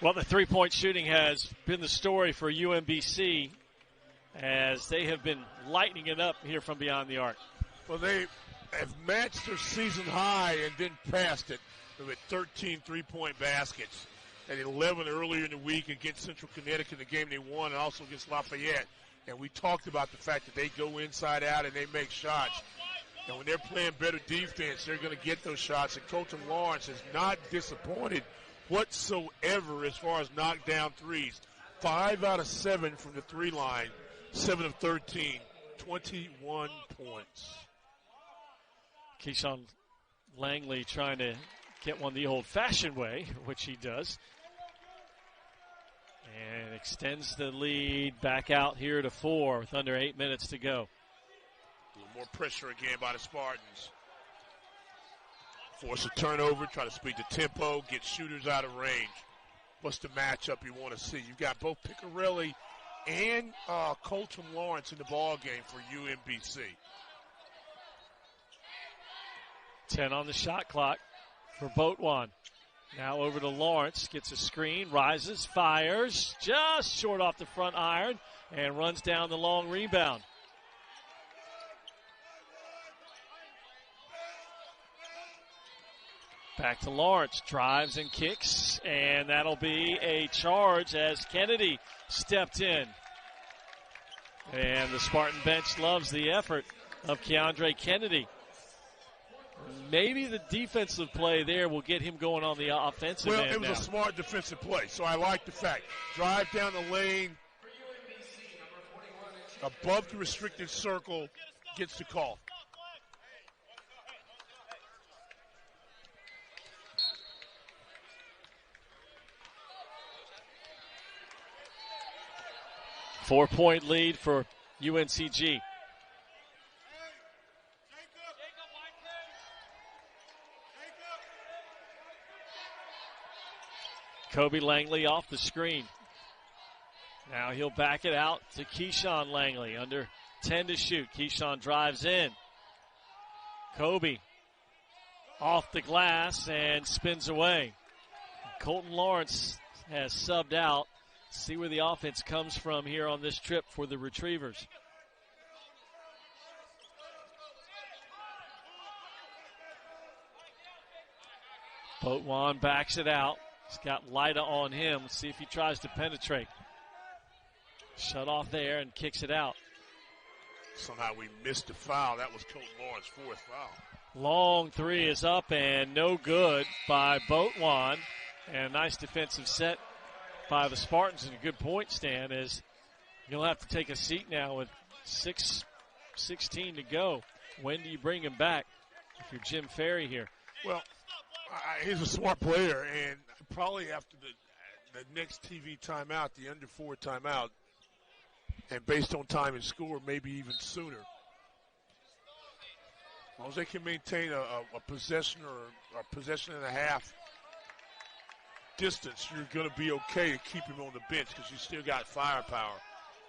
Well, the three-point shooting has been the story for UMBC as they have been lightening it up here from beyond the arc. Well, they have matched their season high and then passed it with 13 three-point baskets and 11 earlier in the week against Central Connecticut, the game they won, and also against Lafayette. And we talked about the fact that they go inside out and they make shots. And when they're playing better defense, they're going to get those shots. And Colton Lawrence is not disappointed whatsoever as far as knockdown threes. 5 out of 7 from the 3 line, 7 of 13, 21 points. Keyshawn Langley trying to get one the old-fashioned way, which he does. And extends the lead back out here to 4 with under 8 minutes to go. A little more pressure again by the Spartans. Force a turnover, try to speed the tempo, get shooters out of range. What's the matchup you want to see? You've got both Picarelli and Colton Lawrence in the ball game for UMBC. 10 on the shot clock for Boatwan. Now over to Lawrence, gets a screen, rises, fires, just short off the front iron, and runs down the long rebound. Back to Lawrence, drives and kicks, and that'll be a charge as Kennedy stepped in. And the Spartan bench loves the effort of Keondre Kennedy. Maybe the defensive play there will get him going on the offensive end. Well, it was a smart defensive play, so I like the fact. Drive down the lane, above the restricted circle, gets the call. Four-point lead for UNCG. Kobe Langley off the screen. Now he'll back it out to Keyshawn Langley. Under 10 to shoot. Keyshawn drives in. Kobe off the glass and spins away. Colton Lawrence has subbed out. See where the offense comes from here on this trip for the Retrievers. Boatwan backs it out. He's got Lida on him. Let's see if he tries to penetrate. Shut off there and kicks it out. Somehow we missed a foul. That was Colton Lawrence's 4th foul. Long three is up and no good by Boatwan. And a nice defensive set by the Spartans and a good point stand as you'll have to take a seat now with 6:16 to go. When do you bring him back if you're Jim Ferry here? Well, he's a smart player, and probably after the next TV timeout, the under 4 timeout, and based on time and score, maybe even sooner. As long as they can maintain a possession or a possession and a half distance, you're going to be okay to keep him on the bench because you still got firepower.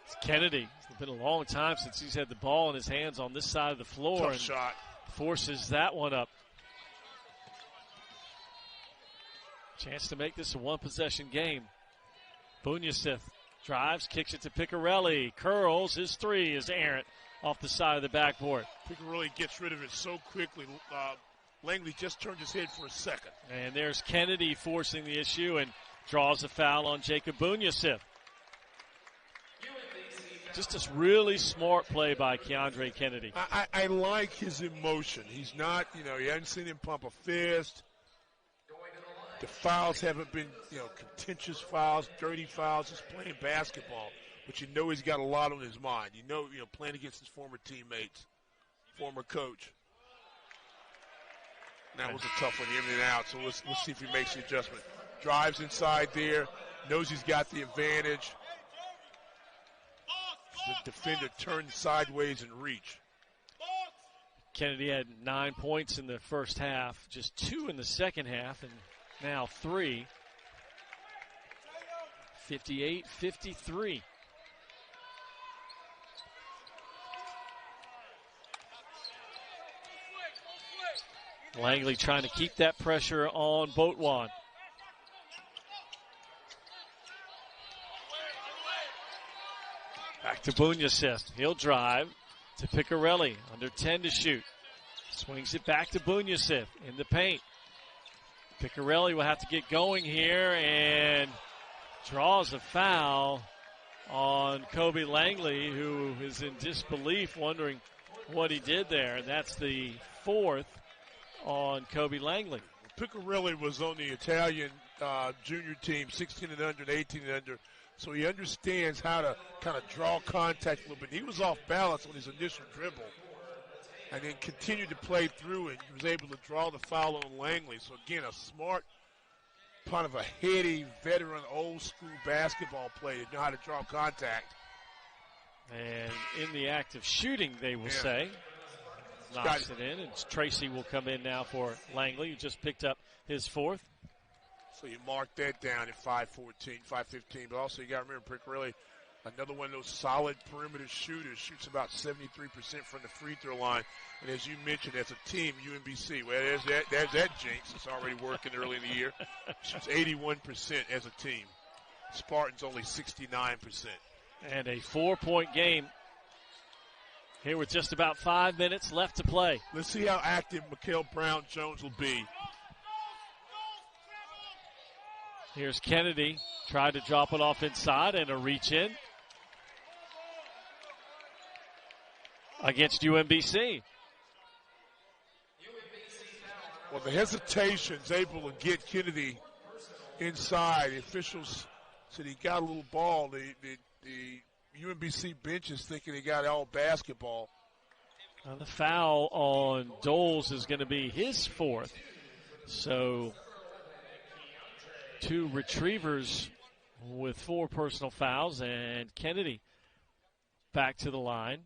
It's Kennedy. It's been a long time since he's had the ball in his hands on this side of the floor. Tough and shot. Forces that one up. Chance to make this a one-possession game. Bunyasith drives, kicks it to Picarelli. Curls, his 3 is errant off the side of the backboard. Picarelli gets rid of it so quickly. Langley just turned his head for a second. And there's Kennedy forcing the issue and draws a foul on Jacob Bunyasith. Just a really smart play by Keondre Kennedy. I like his emotion. He's not, you haven't seen him pump a fist. The fouls haven't been, contentious fouls, dirty fouls. He's playing basketball, but he's got a lot on his mind. Playing against his former teammates, former coach. That was a tough one, in and out, so let's see if he makes the adjustment. Drives inside there, knows he's got the advantage. The defender turned sideways and reach. Kennedy had 9 points in the first half, just 2 in the second half, and now 3. 58-53. Langley trying to keep that pressure on Boatwan. Back to Bunyasith. He'll drive to Picarelli. Under 10 to shoot. Swings it back to Bunyasith in the paint. Picarelli will have to get going here and draws a foul on Kobe Langley, who is in disbelief, wondering what he did there. And that's the 4th on Kobe Langley. Picarelli was on the Italian junior team, 16 and under and 18 and under. So he understands how to kind of draw contact a little bit. He was off balance on his initial dribble and then continued to play through it. He was able to draw the foul on Langley. So, again, a smart, kind of a heady, veteran, old-school basketball player to know how to draw contact. And in the act of shooting, they will say. Knocks it in, and Tracy will come in now for Langley, who just picked up his fourth. So you mark that down at 5:14, 5:15. But also you got to remember, Piccarelli, another one of those solid perimeter shooters, shoots about 73% from the free throw line. And as you mentioned, as a team, UMBC, well, there's that jinx. It's already working early in the year. Shoots 81% as a team. Spartans only 69%. And a 4-point game here with just about 5 minutes left to play. Let's see how active Mikael Brown-Jones will be. Here's Kennedy. Tried to drop it off inside and a reach in against UMBC. Well, the hesitation's able to get Kennedy inside. The officials said he got a little ball. The UMBC bench is thinking he got all basketball. The foul on Doles is going to be his fourth. So 2 retrievers with 4 personal fouls, and Kennedy back to the line.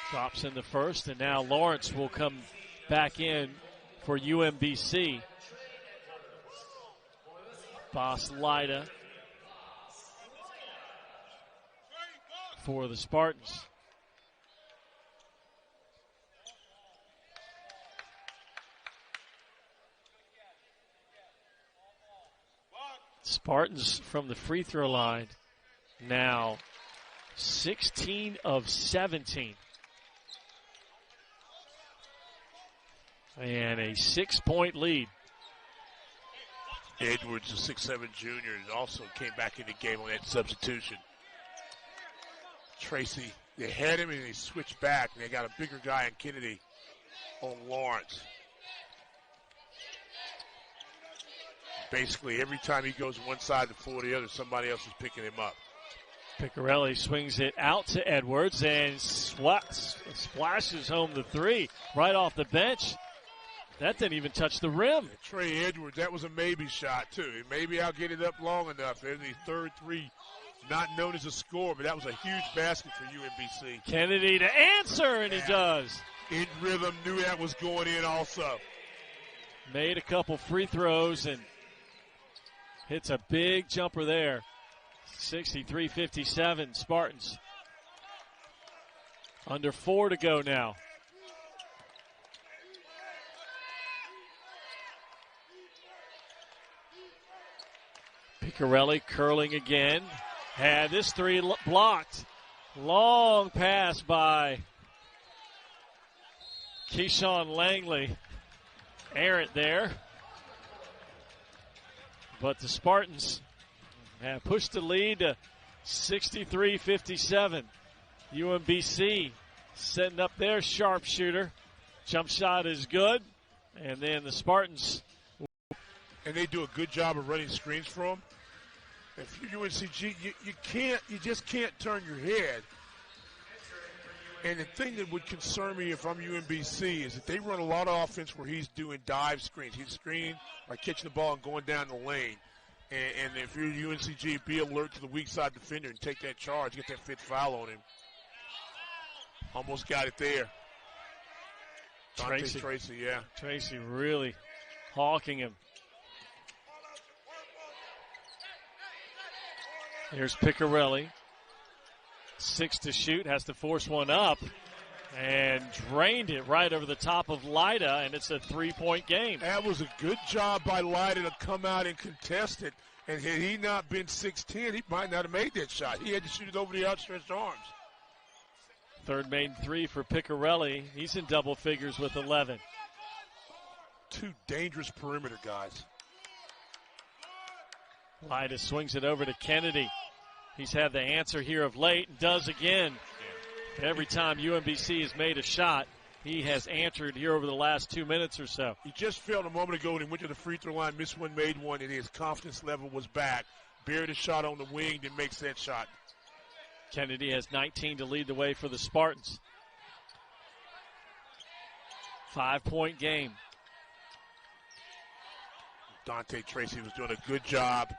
Drops in the first, and now Lawrence will come back in for UMBC. Boss Lida for the Spartans. Spartans from the free throw line now 16 of 17. And a 6-point lead. Edwards, the 6'7" junior, also came back in the game on that substitution. Tracy, they had him and they switched back, and they got a bigger guy in Kennedy on Lawrence. Basically, every time he goes one side of the floor or the other, somebody else is picking him up. Piccarelli swings it out to Edwards and splashes home the 3 right off the bench. That didn't even touch the rim. Trey Edwards, that was a maybe shot, too. Maybe I'll get it up long enough. There's the third 3, not known as a score, but that was a huge basket for UMBC. Kennedy to answer, and he does. In rhythm, knew that was going in also. Made a couple free throws and hits a big jumper there. 63-57, Spartans. Under 4 to go now. Piccarelli curling again. Had this 3 blocked. Long pass by Keyshawn Langley. Errant there. But the Spartans have pushed the lead to 63-57. UMBC setting up their sharpshooter. Jump shot is good. And then the Spartans. And they do a good job of running screens for them. If you're UNCG, you just can't turn your head. And the thing that would concern me if I'm UMBC is that they run a lot of offense where he's doing dive screens. He's screening by catching the ball and going down the lane. And if you're UNCG, be alert to the weak side defender and take that charge, get that 5th foul on him. Almost got it there. Tracy, yeah. Tracy really hawking him. Here's Piccarelli. 6 to shoot, has to force one up, and drained it right over the top of Lida, and it's a 3-point game. That was a good job by Lida to come out and contest it, and had he not been 6'10", he might not have made that shot. He had to shoot it over the outstretched arms. Third main 3 for Piccarelli. He's in double figures with 11. 2 dangerous perimeter guys. Lida swings it over to Kennedy. He's had the answer here of late and does again. Every time UMBC has made a shot, he has answered here over the last 2 minutes or so. He just failed a moment ago when he went to the free throw line, missed one, made one, and his confidence level was back. bury the shot on the wing, then makes that shot. Kennedy has 19 to lead the way for the Spartans. 5-point game. Dante Tracy was doing a good job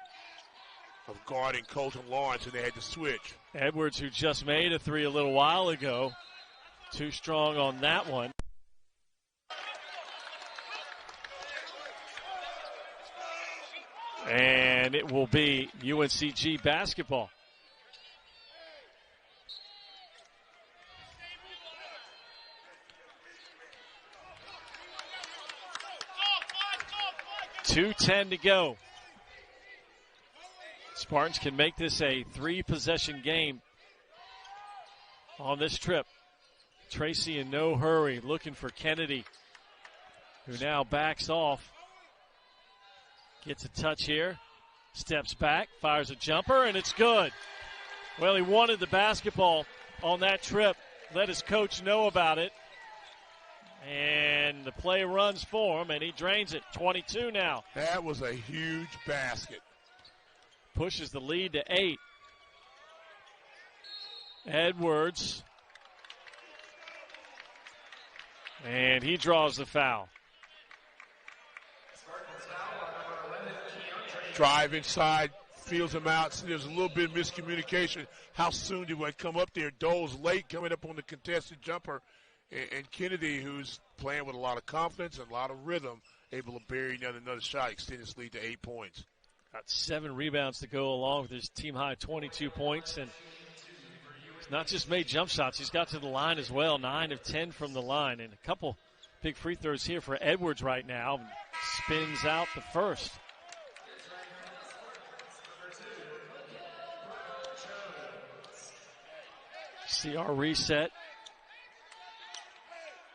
of guarding Colton Lawrence, and they had to switch. Edwards, who just made a three a little while ago, too strong on that one. And it will be UNCG basketball. .2:10 to go. Spartans can make this a three-possession game on this trip. Tracy in no hurry, looking for Kennedy, who now backs off. Gets a touch here, steps back, fires a jumper, and it's good. Well, he wanted the basketball on that trip, let his coach know about it, and the play runs for him, and he drains it. 22 now. That was a huge basket. Pushes the lead to 8. Edwards. And he draws the foul. Drive inside, feels him out. So there's a little bit of miscommunication. How soon did I come up there? Dole's late coming up on the contested jumper. And Kennedy, who's playing with a lot of confidence and a lot of rhythm, able to bury another shot, extend his lead to 8 points. Got 7 rebounds to go along with his team high 22 points. And he's not just made jump shots, he's got to the line as well. 9 of 10 from the line. And a couple big free throws here for Edwards right now. Spins out the first. See our reset.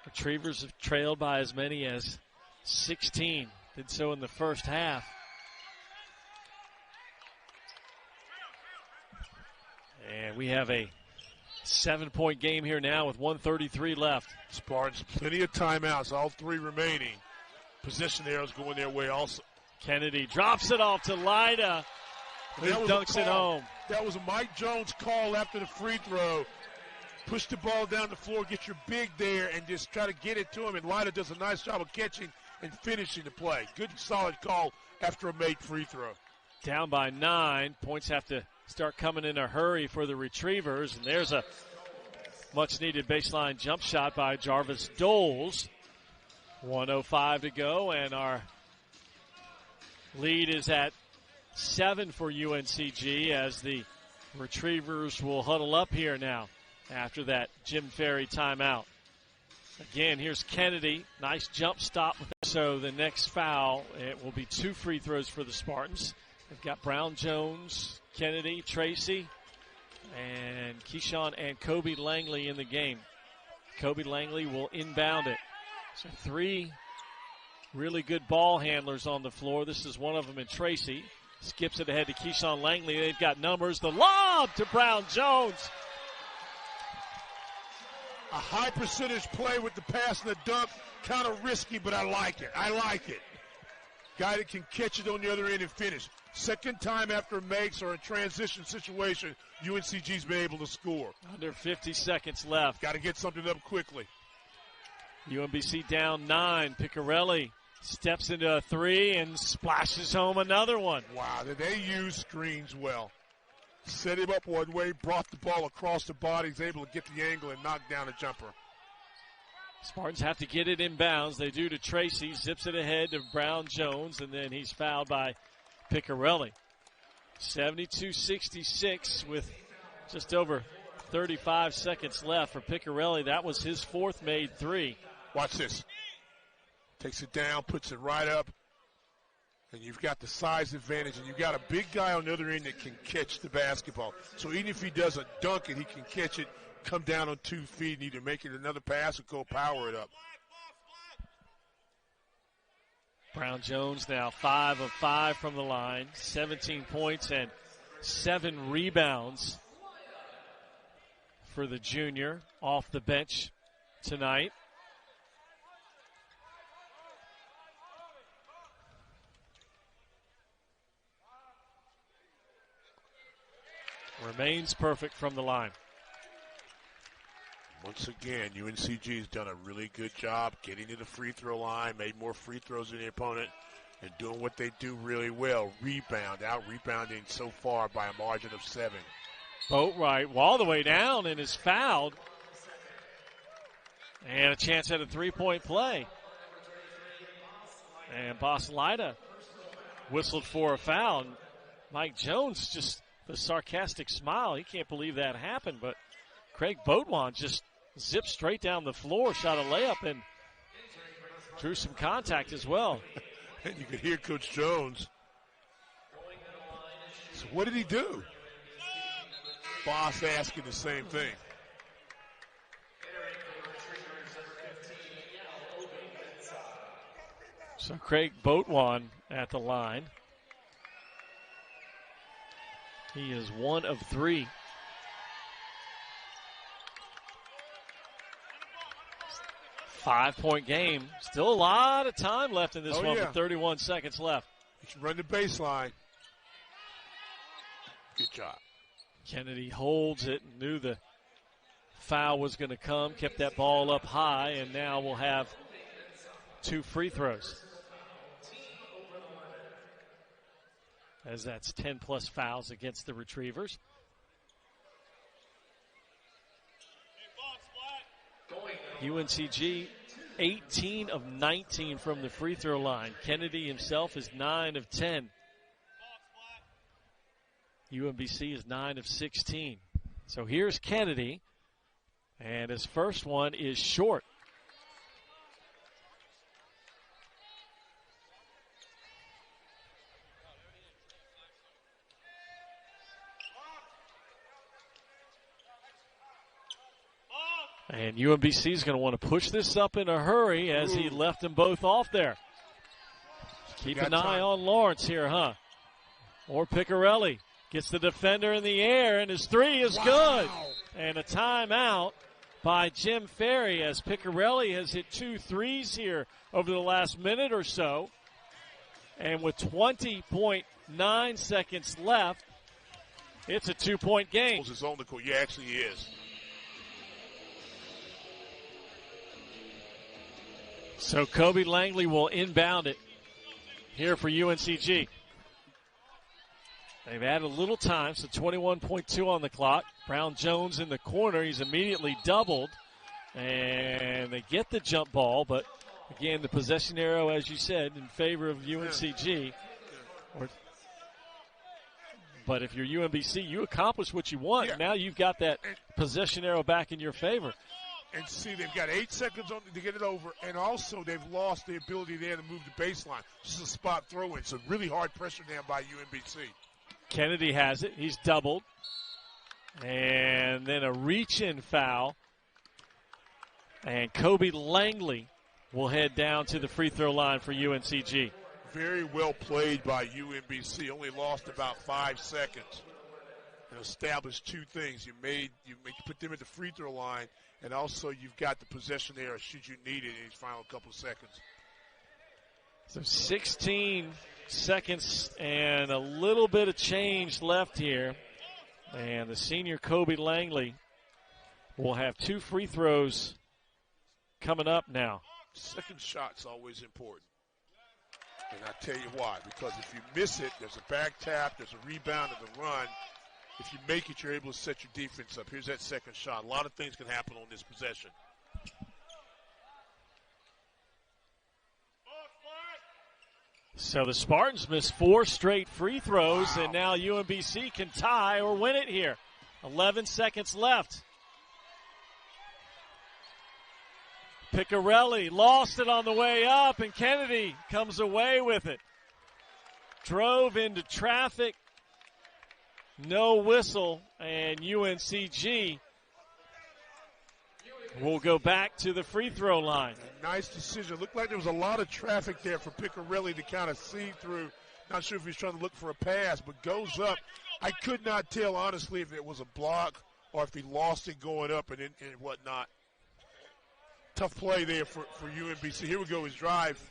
Retrievers have trailed by as many as 16. Did so in the first half. And we have a 7-point game here now with 1:33 left. Spartans, plenty of timeouts, all 3 remaining. Possession arrows going their way also. Kennedy drops it off to Lida, who dunks it home. That was a Mike Jones call after the free throw. Push the ball down the floor, get your big there, and just try to get it to him. And Lida does a nice job of catching and finishing the play. Good, solid call after a made free throw. Down by 9. Points have to start coming in a hurry for the Retrievers. And there's a much-needed baseline jump shot by Jarvis Doles. 1:05 to go, and our lead is at 7 for UNCG as the Retrievers will huddle up here now after that Jim Ferry timeout. Again, here's Kennedy. Nice jump stop. So the next foul, it will be 2 free throws for the Spartans. They've got Brown Jones, Kennedy, Tracy, and Keyshawn and Kobe Langley in the game. Kobe Langley will inbound it. So 3 really good ball handlers on the floor. This is one of them in Tracy. Skips it ahead to Keyshawn Langley. They've got numbers. The lob to Brown Jones. A high percentage play with the pass and the dunk. Kind of risky, but I like it. I like it. Guy that can catch it on the other end and finish. Second time after makes or a transition situation, UNCG's been able to score. Under 50 seconds left. Got to get something up quickly. UMBC down 9. Piccarelli steps into a 3 and splashes home another one. Wow, they use screens well. Set him up one way, brought the ball across the body. He's able to get the angle and knock down a jumper. Spartans have to get it in bounds. They do to Tracy. Zips it ahead to Brown Jones, and then he's fouled by Piccarelli. 72-66 with just over 35 seconds left for Piccarelli. That was his 4th made 3. Watch this. Takes it down, puts it right up. And you've got the size advantage, and you've got a big guy on the other end that can catch the basketball. So even if he doesn't dunk it, he can catch it, come down on 2 feet, and either make it another pass or go power it up. Brown Jones now 5 of 5 from the line, 17 points and 7 rebounds for the junior off the bench tonight. Remains perfect from the line. Once again, UNCG's done a really good job getting to the free throw line, made more free throws than the opponent, and doing what they do really well, out-rebounding so far by a margin of 7. Boatwright all the way down and is fouled. And a chance at a three-point play. And Boslida whistled for a foul. Mike Jones, just the sarcastic smile. He can't believe that happened, but Craig Boatwan just zipped straight down the floor, shot a layup, and drew some contact as well. And you could hear Coach Jones. So what did he do? Boss asking the same thing. So Craig Boatwan at the line. He is 1 of 3. Five-point game. Still a lot of time left in this one with 31 seconds left. You can run the baseline. Good job. Kennedy holds it, knew the foul was going to come, kept that ball up high, and now we'll have 2 free throws. As that's 10-plus fouls against the Retrievers. UNCG 18 of 19 from the free throw line. Kennedy himself is 9 of 10. UMBC is 9 of 16. So here's Kennedy, and his first one is short. And UMBC is going to want to push this up in a hurry as he left them both off there. Keep an eye on Lawrence here, huh? Or Piccarelli gets the defender in the air, and his three is good. And a timeout by Jim Ferry as Piccarelli has hit 2 threes here over the last minute or so. And with 20.9 seconds left, it's a 2-point game. Yeah, actually he is. So Kobe Langley will inbound it here for UNCG. They've added a little time, so 21.2 on the clock. Brown Jones in the corner. He's immediately doubled. And they get the jump ball, but again, the possession arrow, as you said, in favor of UNCG. But if you're UMBC, you accomplish what you want. Now you've got that possession arrow back in your favor. And see, they've got 8 seconds to get it over, and also they've lost the ability there to move the baseline. This is a spot throw-in, so really hard pressure down by UMBC. Kennedy has it. He's doubled. And then a reach-in foul. And Kobe Langley will head down to the free throw line for UNCG. Very well played by UMBC. Only lost about 5 seconds. And established 2 things. You put them at the free throw line, and also you've got the possession there should you need it in these final couple seconds. So 16 seconds and a little bit of change left here. And the senior Kobe Langley will have 2 free throws coming up now. Second shot's always important. And I'll tell you why. Because if you miss it, there's a back tap, there's a rebound of the run. If you make it, you're able to set your defense up. Here's that second shot. A lot of things can happen on this possession. So the Spartans missed 4 straight free throws, and now UMBC can tie or win it here. 11 seconds left. Piccarelli lost it on the way up, and Kennedy comes away with it. Drove into traffic. No whistle, and UNCG will go back to the free throw line. Nice decision. Looked like there was a lot of traffic there for Piccarelli to kind of see through. Not sure if he's trying to look for a pass, but goes up. I could not tell, honestly, if it was a block or if he lost it going up and whatnot. Tough play there for UMBC. Here we go, his drive.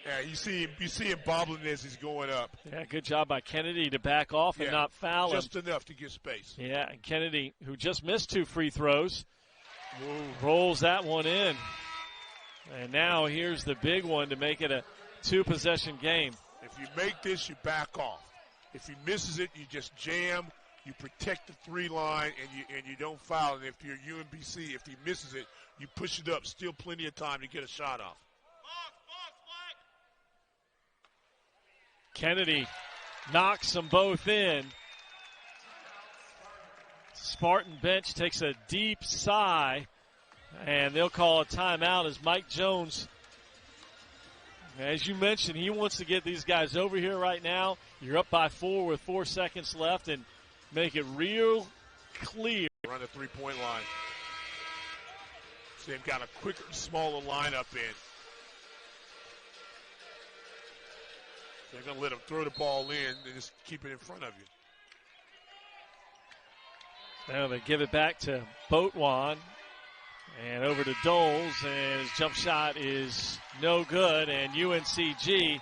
Yeah, you see him bobbling as he's going up. Yeah, good job by Kennedy to back off and not foul him. Just enough to get space. Yeah, and Kennedy, who just missed 2 free throws, rolls that one in. And now here's the big one to make it a 2-possession game. If you make this, you back off. If he misses it, you just jam. You protect the 3 line, and you don't foul. And if you're UMBC, if he misses it, you push it up. Still plenty of time to get a shot off. Kennedy knocks them both in. Spartan bench takes a deep sigh, and they'll call a timeout as Mike Jones, as you mentioned, he wants to get these guys over here right now. You're up by 4 with 4 seconds left and make it real clear. Run the 3-point line. So they've got a quicker, smaller lineup in. They're going to let them throw the ball in and just keep it in front of you. Now they give it back to Boatwan and over to Doles, and his jump shot is no good, and UNCG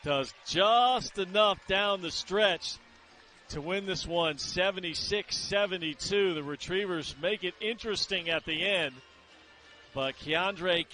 does just enough down the stretch to win this one 76-72. The Retrievers make it interesting at the end, but Keondre